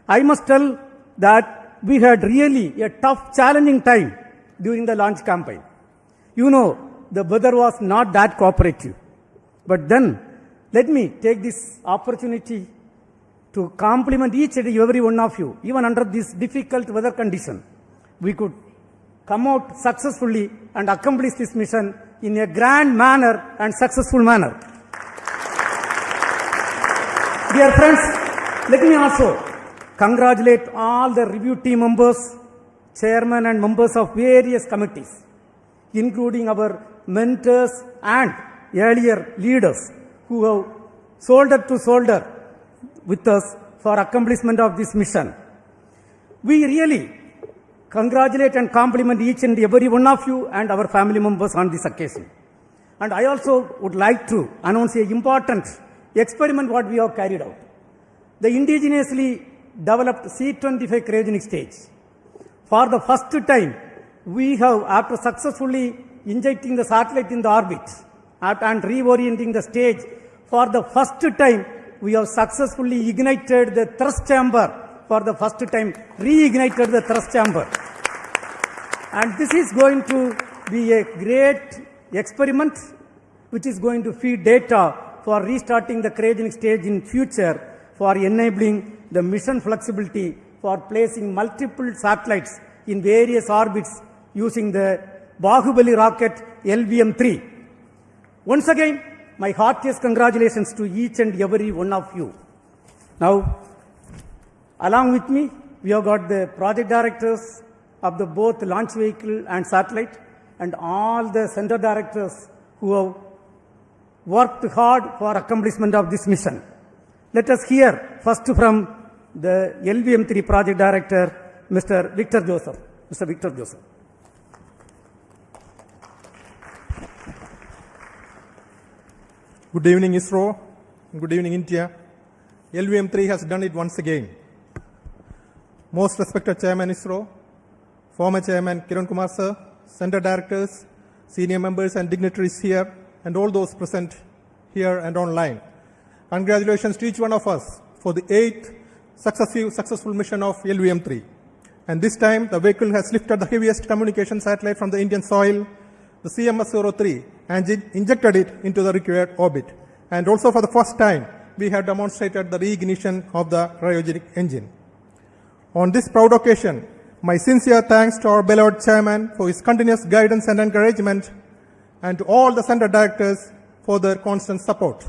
I must tell that we had really a tough, challenging time during the launch campaign. You know, the weather was not that cooperative. But then, let me take this opportunity to compliment each and every one of you. Even under this difficult weather condition, we could come out successfully and accomplish this mission in a grand manner and successful manner. Dear friends, let me also congratulate all the review team members, chairmen and members of various committees, including our mentors and earlier leaders who have shoulder to shoulder with us for accomplishment of this mission. We really congratulate and compliment each and every one of you and our family members on this occasion. And I also would like to announce an important experiment what we have carried out. The indigenously developed C-25 cryogenic stage. For the first time, we have, after successfully injecting the satellite in the orbit and reorienting the stage, for the first time, we have successfully ignited the thrust chamber. For the first time, reignited the thrust chamber. And this is going to be a great experiment which is going to feed data for restarting the cryogenic stage in future, for enabling the mission flexibility for placing multiple satellites in various orbits using the Bahubali rocket LVM-3. Once again, my heartiest congratulations to each and every one of you. Now, along with me, we have got the project directors of the both launch vehicle and satellite, and all the center directors who have worked hard for accomplishment of this mission. Let us hear first from the LVM-3 project director, Mr. Victor Joseph. Mr. Victor Joseph. Good evening, ISRO. Good evening, India. LVM-3 has done it once again. Most respected Chairman ISRO, former Chairman Kiran Kumar sir, Center Directors, senior members and dignitaries here, and all those present here and online. Congratulations to each one of us for the 8th successful mission of LVM-3. And this time, the vehicle has lifted the heaviest communication satellite from the Indian soil, the CMS-03, and injected it into the required orbit. And also for the first time, we have demonstrated the reignition of the cryogenic engine. On this proud occasion, my sincere thanks to our beloved chairman for his continuous guidance and encouragement, and to all the center directors for their constant support.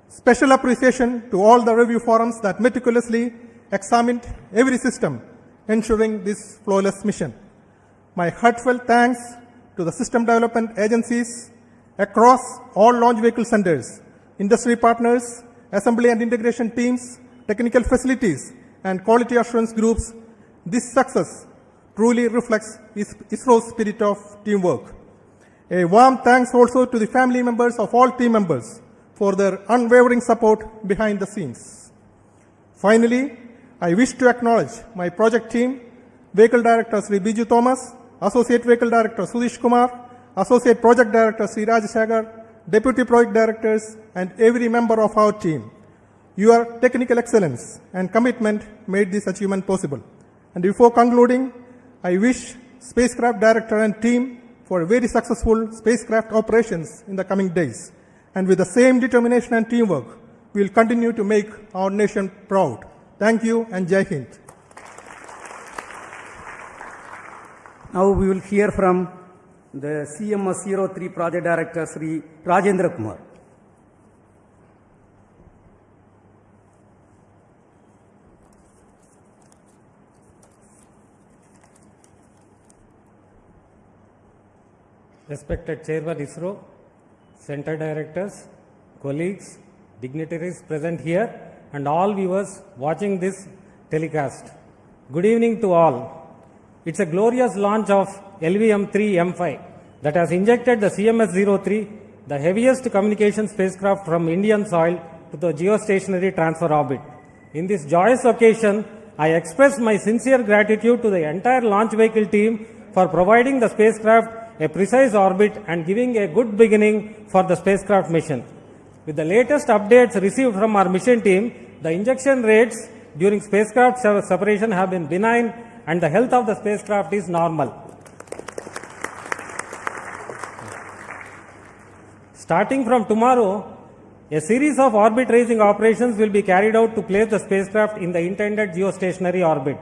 Special appreciation to all the review forums that meticulously examined every system, ensuring this flawless mission. My heartfelt thanks to the system development agencies across all launch vehicle centers, industry partners, assembly and integration teams, technical facilities, and quality assurance groups. This success truly reflects ISRO's spirit of teamwork. A warm thanks also to the family members of all team members for their unwavering support behind the scenes. Finally, I wish to acknowledge my project team, Vehicle Director Sri Biju Thomas, Associate Vehicle Director Sudish Kumar, Associate Project Director Sri Raj Sagar, Deputy Project Directors, and every member of our team. Your technical excellence and commitment made this achievement possible. And before concluding, I wish Spacecraft Director and team for very successful spacecraft operations in the coming days. And with the same determination and teamwork, we will continue to make our nation proud. Thank you and Jai Hind. Now we will hear from the CMS-03 Project Director, Sri Rajendra Kumar. Respected Chairman ISRO, Center Directors, colleagues, dignitaries present here, and all viewers watching this telecast. Good evening to all. It's a glorious launch of LVM-3 M5 that has injected the CMS-03, the heaviest communication spacecraft from Indian soil, to the geostationary transfer orbit. In this joyous occasion, I express my sincere gratitude to the entire launch vehicle team for providing the spacecraft a precise orbit and giving a good beginning for the spacecraft mission. With the latest updates received from our mission team, the injection rates during spacecraft separation have been benign and the health of the spacecraft is normal. Starting from tomorrow, a series of orbit raising operations will be carried out to place the spacecraft in the intended geostationary orbit.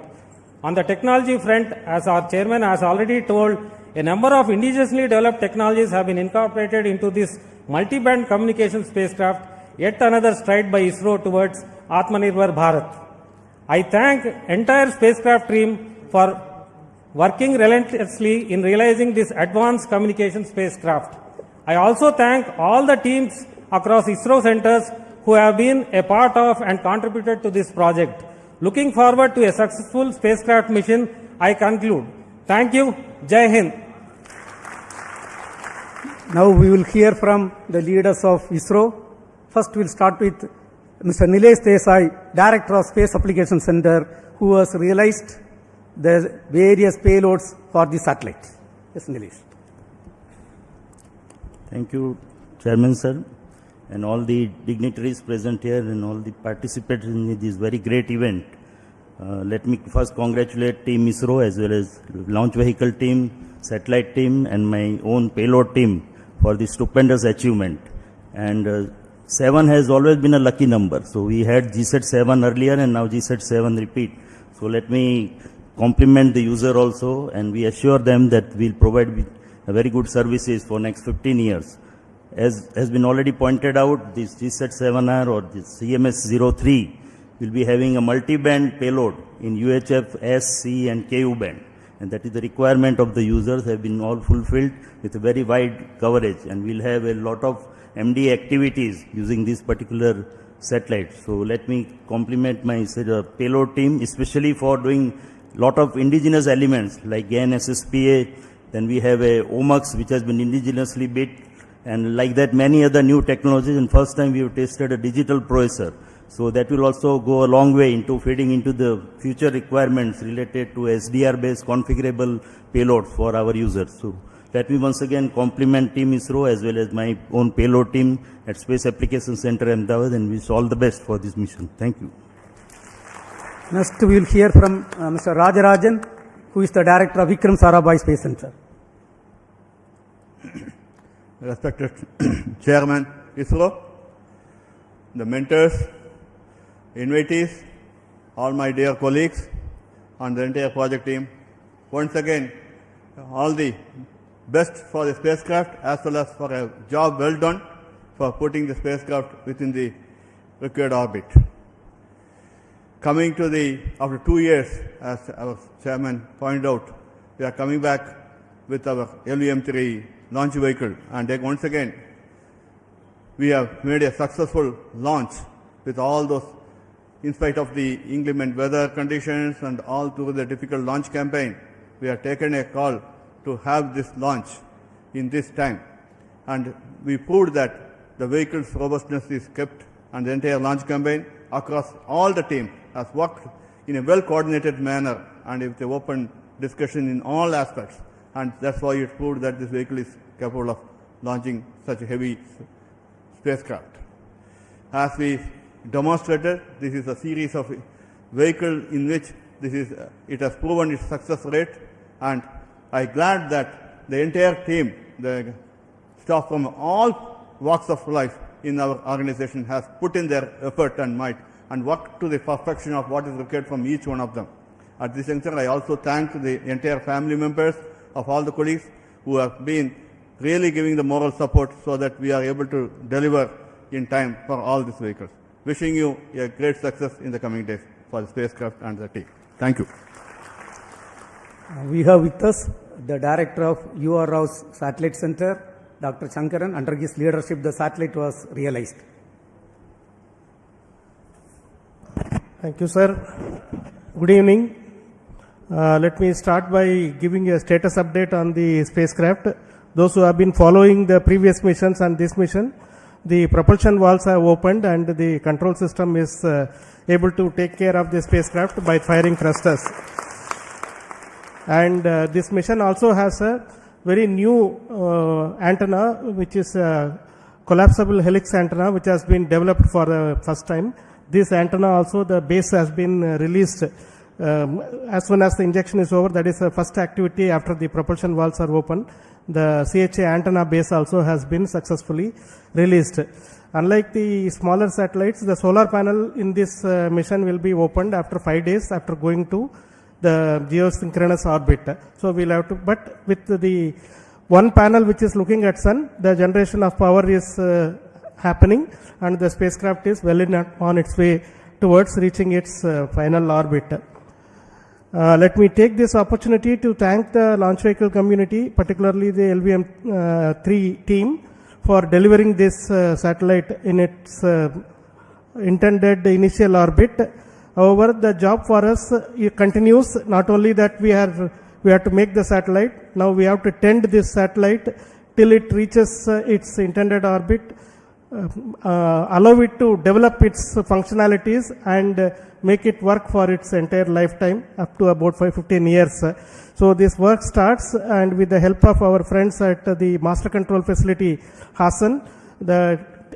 On the technology front, as our chairman has already told, a number of indigenously developed technologies have been incorporated into this multi-band communication spacecraft, yet another stride by ISRO towards Atmanirbhar Bharat. I thank entire spacecraft team for working relentlessly in realizing this advanced communication spacecraft. I also thank all the teams across ISRO centers who have been a part of and contributed to this project. Looking forward to a successful spacecraft mission, I conclude. Thank you. Jai Hind. Now we will hear from the leaders of ISRO. First we'll start with Mr. Nilesh Desai, Director of Space Application Center, who has realized the various payloads for the satellite. Yes, Nilesh. Thank you, Chairman Sir, and all the dignitaries present here and all the participants in this very great event. Let me first congratulate Team ISRO as well as launch vehicle team, satellite team and my own payload team for this stupendous achievement. And 7 has always been a lucky number. So we had GSAT 7 earlier and now GSAT 7 repeat. So let me compliment the user also, and we assure them that we'll provide very good services for next 15 years. As has been already pointed out, this GSAT 7R or this CMS-03 will be having a multi-band payload in UHF, S, C and KU band. And that is the requirement of the users have been all fulfilled with a very wide coverage. And we'll have a lot of MD activities using this particular satellite. So let me compliment my payload team, especially for doing lot of indigenous elements like GAN SSPA. Then we have a OMUX which has been indigenously built, and like that many other new technologies. And first time we have tested a digital processor. So that will also go a long way into feeding into the future requirements related to SDR based configurable payloads for our users. So let me once again compliment Team ISRO as well as my own payload team at Space Application Center Ahmedabad, and wish all the best for this mission. Thank you. Next we will hear from Mr. Rajarajan, who is the Director of Vikram Sarabhai Space Center. Respected Chairman ISRO, the mentors, invitees, all my dear colleagues and the entire project team, once again all the best for the spacecraft as well as for a job well done for putting the spacecraft within the required orbit. Coming to after 2 years, as our chairman pointed out, we are coming back with our LVM-3 launch vehicle, and once again we have made a successful launch with all those, in spite of the inclement weather conditions and all through the difficult launch campaign. We have taken a call to have this launch in this time, and we proved that the vehicle's robustness is kept, and the entire launch campaign across all the team has worked in a well-coordinated manner and with an open discussion in all aspects, and that's why it proved that this vehicle is capable of launching such a heavy spacecraft. As we demonstrated, this is a series of vehicles in which it has proven its success rate, and I'm glad that the entire team, the staff from all walks of life in our organization has put in their effort and might and worked to the perfection of what is required from each one of them. At this juncture, I also thank the entire family members of all the colleagues who have been really giving the moral support so that we are able to deliver in time for all these vehicles. Wishing you a great success in the coming days for the spacecraft and the team. Thank you. We have with us the Director of U.R. Rao's Satellite Center, Dr. Shankaran. Under his leadership, the satellite was realized. Thank you, sir. Good evening. Let me start by giving a status update on the spacecraft. Those who have been following the previous missions and this mission, the propulsion valves have opened and the control system is able to take care of the spacecraft by firing thrusters. And this mission also has a very new antenna, which is a collapsible helix antenna, which has been developed for the first time. This antenna also, the base has been released as soon as the injection is over. That is the first activity after the propulsion valves are open. The CHA antenna base also has been successfully released. Unlike the smaller satellites, the solar panel in this mission will be opened after 5 days after going to the geosynchronous orbit. So we'll have to, but with the one panel which is looking at sun, the generation of power is happening and the spacecraft is well on its way towards reaching its final orbit. Let me take this opportunity to thank the launch vehicle community, particularly the LVM-3 team, for delivering this satellite in its intended initial orbit. However, the job for us continues. Not only that we have to make the satellite, now we have to tend this satellite till it reaches its intended orbit, allow it to develop its functionalities and make it work for its entire lifetime up to about 15 years. So this work starts, and with the help of our friends at the master control facility Hassan,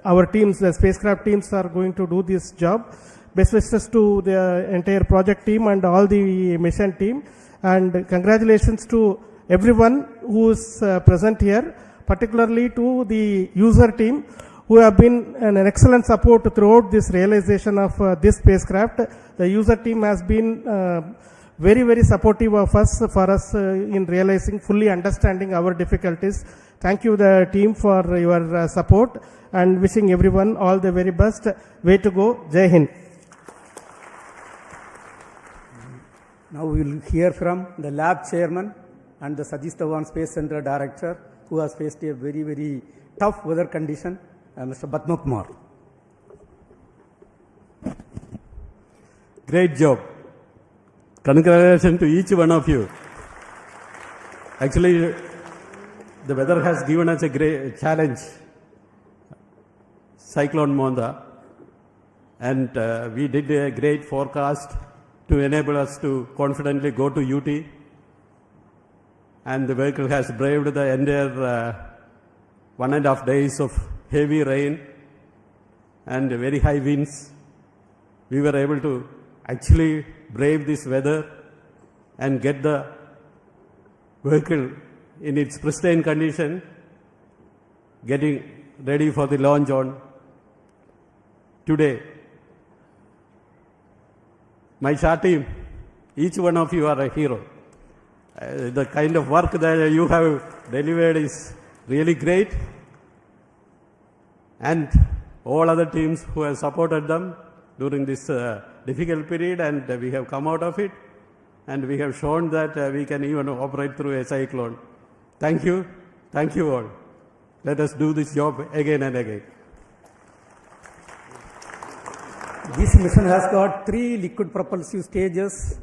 our teams, the spacecraft teams, are going to do this job. Best wishes to the entire project team and all the mission team, and congratulations to everyone who is present here, particularly to the user team who have been an excellent support throughout this realization of this spacecraft. The user team has been very, very supportive of us, for us in realizing, fully understanding our difficulties. Thank you, the team, for your support, and wishing everyone all the very best. Way to go. Jai Hind. Now we will hear from the lab chairman and the Satish Dhawan Space Center director, who has faced a very, very tough weather condition, Mr. Batma Kumar. Great job. Congratulations to each one of you. Actually, the weather has given us a great challenge. Cyclone Monda. And we did a great forecast to enable us to confidently go to UT. And the vehicle has braved the entire 1.5 days of heavy rain and very high winds. We were able to actually brave this weather and get the vehicle in its pristine condition, getting ready for the launch on today. My SHA team, each one of you are a hero. The kind of work that you have delivered is really great. And all other teams who have supported them during this difficult period, and we have come out of it, and we have shown that we can even operate through a cyclone. Thank you. Thank you all. Let us do this job again and again. This mission has got 3 liquid propulsive stages,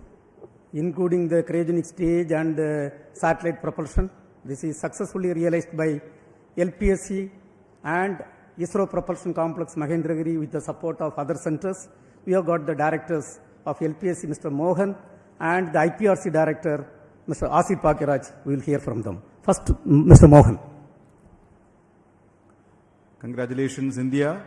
including the cryogenic stage and satellite propulsion. This is successfully realized by LPSC and ISRO Propulsion Complex Mahendragiri with the support of other centers. We have got the directors of LPSC, Mr. Mohan, and the IPRC director, Mr. Asif Pakiraj. We will hear from them. First, Mr. Mohan. Congratulations, India.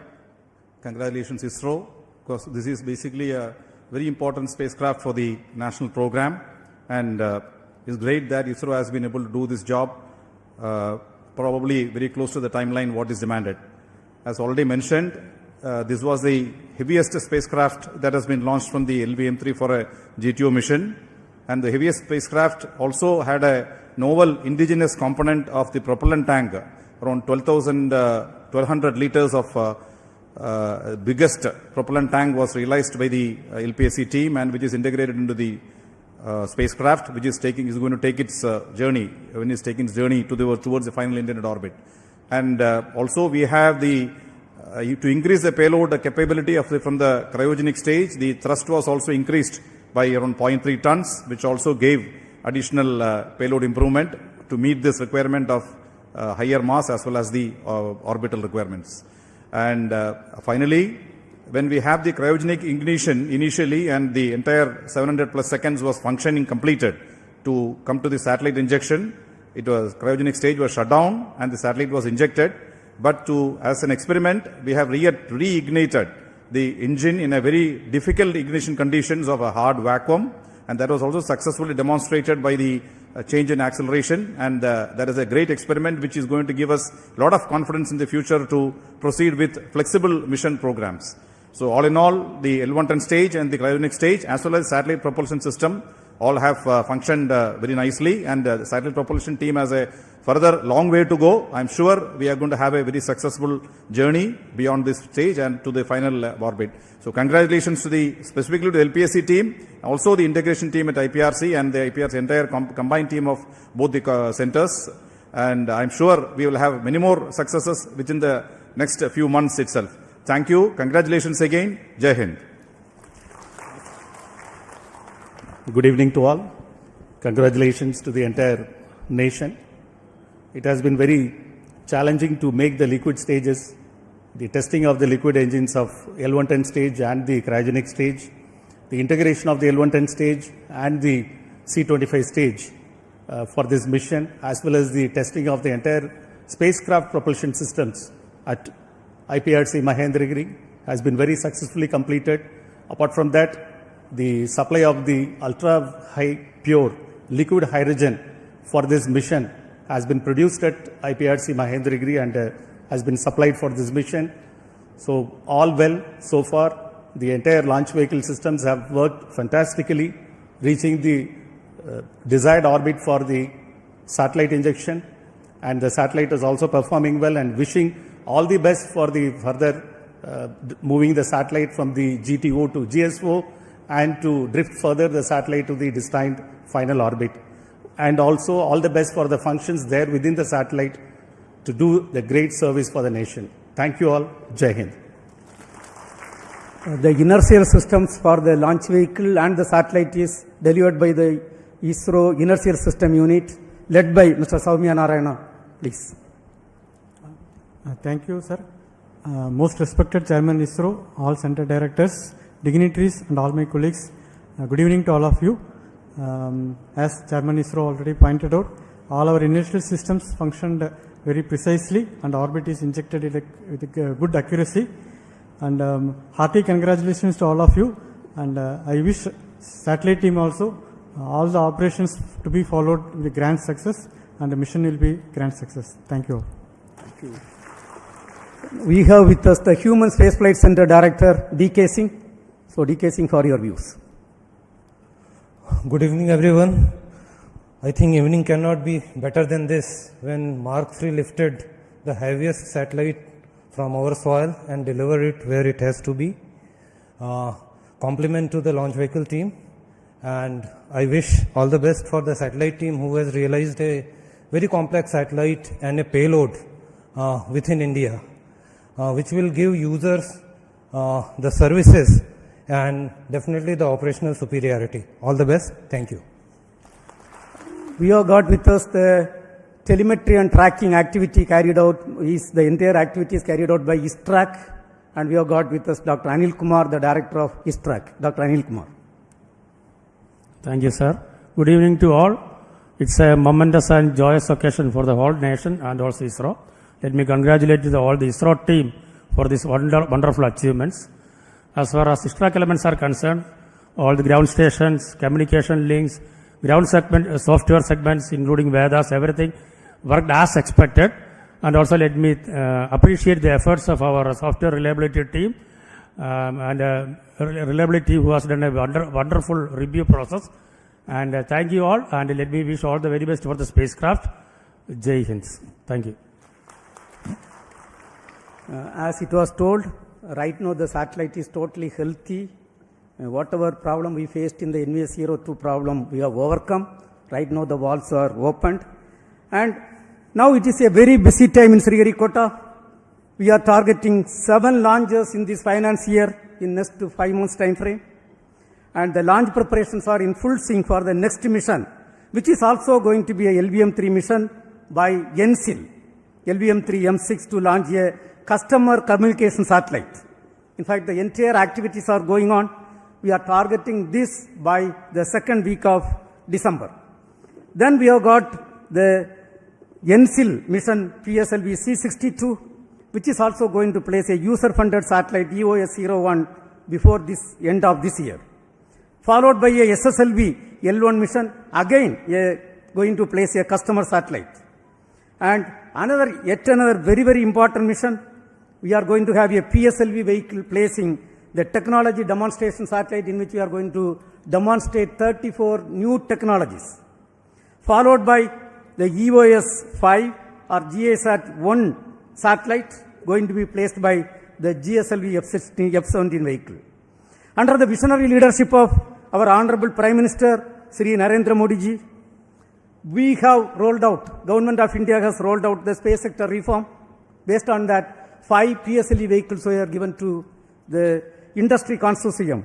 Congratulations, ISRO, because this is basically a very important spacecraft for the national program, and it's great that ISRO has been able to do this job probably very close to the timeline what is demanded. As already mentioned, this was the heaviest spacecraft that has been launched from the LVM-3 for a GTO mission, and the heaviest spacecraft also had a novel indigenous component of the propellant tank, around 1200 liters of biggest propellant tank was realized by the LPSC team, and which is integrated into the spacecraft, which is going to take its journey, when it's taking its journey towards the final intended orbit. And also we have the to increase the payload capability from the cryogenic stage, the thrust was also increased by around 0.3 tons, which also gave additional payload improvement to meet this requirement of higher mass as well as the orbital requirements. And finally, when we have the cryogenic ignition initially and the entire 700 plus seconds was functioning completed, to come to the satellite injection. It was cryogenic stage was shut down and the satellite was injected. But as an experiment, we have reignited the engine in a very difficult ignition conditions of a hard vacuum, and that was also successfully demonstrated by the change in acceleration, and that is a great experiment which is going to give us a lot of confidence in the future to proceed with flexible mission programs. So all in all, the L110 stage and the cryogenic stage as well as satellite propulsion system all have functioned very nicely, and the satellite propulsion team has a further long way to go. I'm sure we are going to have a very successful journey beyond this stage and to the final orbit. So congratulations to specifically to the LPSC team, also the integration team at IPRC and the IPRC entire combined team of both the centers. And I'm sure we will have many more successes within the next few months itself. Thank you. Congratulations again. Jai Hind. Good evening to all. Congratulations to the entire nation. It has been very challenging to make the liquid stages, the testing of the liquid engines of L110 stage and the cryogenic stage, the integration of the L110 stage and the C25 stage for this mission, as well as the testing of the entire spacecraft propulsion systems at IPRC Mahendragiri has been very successfully completed. Apart from that, the supply of the ultra high pure liquid hydrogen for this mission has been produced at IPRC Mahendragiri and has been supplied for this mission. So all well so far. The entire launch vehicle systems have worked fantastically, reaching the desired orbit for the satellite injection, and the satellite is also performing well, and wishing all the best for the further moving the satellite from the GTO to GSO and to drift further the satellite to the destined final orbit. And also all the best for the functions there within the satellite to do the great service for the nation. Thank you all. Jai Hind. The inertial systems for the launch vehicle and the satellite is delivered by the ISRO Inertial System Unit led by Mr. Soumya Narayana. Please. Thank you, sir. Most respected Chairman ISRO, all center directors, dignitaries and all my colleagues, good evening to all of you. As Chairman ISRO already pointed out, all our inertial systems functioned very precisely and orbit is injected with good accuracy. And hearty congratulations to all of you. And I wish satellite team also all the operations to be followed with grand success, and the mission will be grand success. Thank you all. Thank you. We have with us the Human Spaceflight Center Director, D.K. Singh. So D.K. Singh, for your views. Good evening, everyone. I think evening cannot be better than this when Mark III lifted the heaviest satellite from our soil and delivered it where it has to be. Compliment to the launch vehicle team, and I wish all the best for the satellite team who has realized a very complex satellite and a payload within India, which will give users the services and definitely the operational superiority. All the best. Thank you. We have got with us the telemetry and tracking activity carried out. The entire activity is carried out by ISTRAC, and we have got with us Dr. Anil Kumar, the director of ISTRAC. Dr. Anil Kumar. Thank you, sir. Good evening to all. It's a momentous and joyous occasion for the whole nation and also ISRO. Let me congratulate all the ISRO team for these wonderful achievements. As far as ISTRAC elements are concerned, all the ground stations, communication links, ground segment, software segments, including Vedas, everything worked as expected. And also let me appreciate the efforts of our software reliability team and reliability who has done a wonderful review process. And thank you all, and let me wish all the very best for the spacecraft. Jai Hind. Thank you. As it was told, right now the satellite is totally healthy. Whatever problem we faced in the NVS-02 problem, we have overcome. Right now the valves are opened. And now it is a very busy time in Sriharikota. We are targeting 7 launches in this finance year in next 5 months time frame. And the launch preparations are in full swing for the next mission, which is also going to be a LVM-3 mission by NCIL, LVM-3M6, to launch a customer communication satellite. In fact, the entire activities are going on. We are targeting this by the second week of December. Then we have got the NSIL mission PSLV C62, which is also going to place a user-funded satellite EOS-01 before this end of this year. Followed by a SSLV L1 mission, again going to place a customer satellite. And yet another very, very important mission, we are going to have a PSLV vehicle placing the technology demonstration satellite in which we are going to demonstrate 34 new technologies. Followed by the EOS-5 or GASAT-1 satellite going to be placed by the GSLV F-17 vehicle. Under the visionary leadership of our Honorable Prime Minister, Sri Narendra Modi ji, we have rolled out, Government of India has rolled out the space sector reform. Based on that, 5 PSLV vehicles were given to the industry consortium.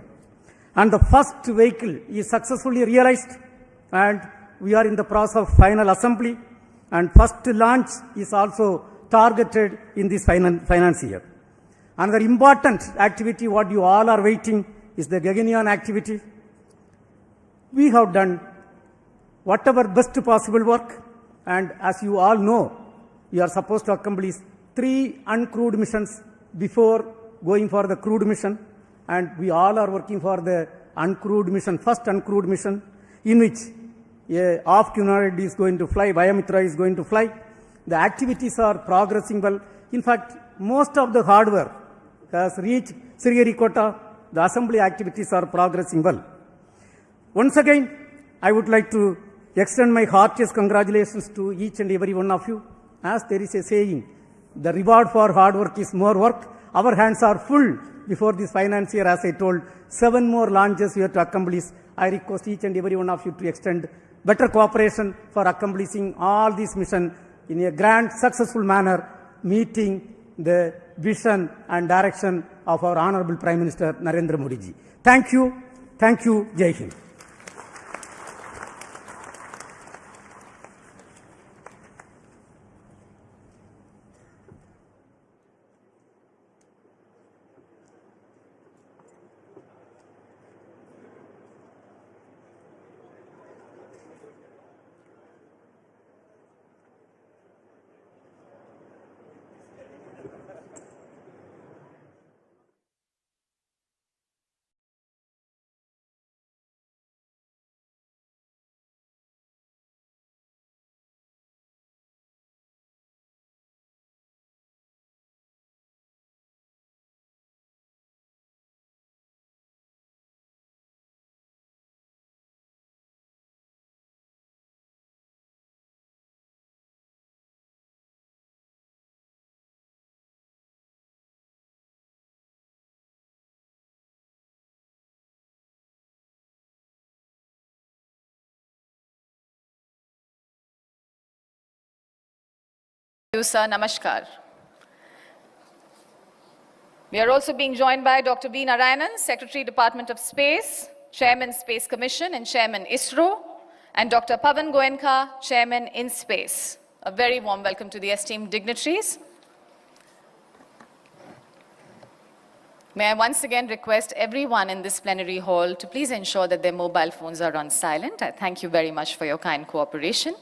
And the first vehicle is successfully realized, and we are in the process of final assembly, and first launch is also targeted in this finance year. Another important activity, what you all are waiting, is the Gaganyaan activity. We have done whatever best possible work, and as you all know, we are supposed to accomplish 3 uncrewed missions before going for the crewed mission, and we all are working for the uncrewed mission, first uncrewed mission, in which a off-humanoid is going to fly, Vayamitra is going to fly. The activities are progressing well. In fact, most of the hardware has reached Sriharikota. The assembly activities are progressing well. Once again, I would like to extend my heartiest congratulations to each and every one of you. As there is a saying, the reward for hard work is more work. Our hands are full before this finance year. As I told, 7 more launches we have to accomplish. I request each and every one of you to extend better cooperation for accomplishing all these missions in a grand, successful manner, meeting the vision and direction of our Honorable Prime Minister Narendra Modi ji. Thank you. Thank you. Jai Hind. Sir, Namaskar. We are also being joined by Dr. B. Narayanan, Secretary, Department of Space, Chairman, Space Commission and Chairman, ISRO, and Dr. Pavan Goenka, Chairman, InSpace. A very warm welcome to the esteemed dignitaries. May I once again request everyone in this plenary hall to please ensure that their mobile phones are on silent. I thank you very much for your kind cooperation.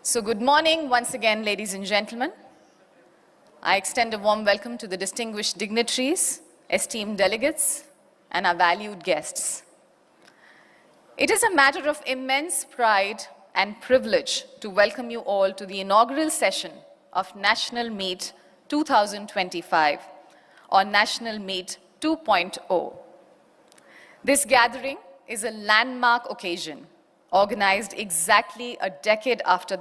So good morning once again, ladies and gentlemen. I extend a warm welcome to the distinguished dignitaries, esteemed delegates, and our valued guests. It is a matter of immense pride and privilege to welcome you all to the inaugural session of National Meet 2025, or National Meet 2.0. This gathering is a landmark occasion organized exactly a decade after the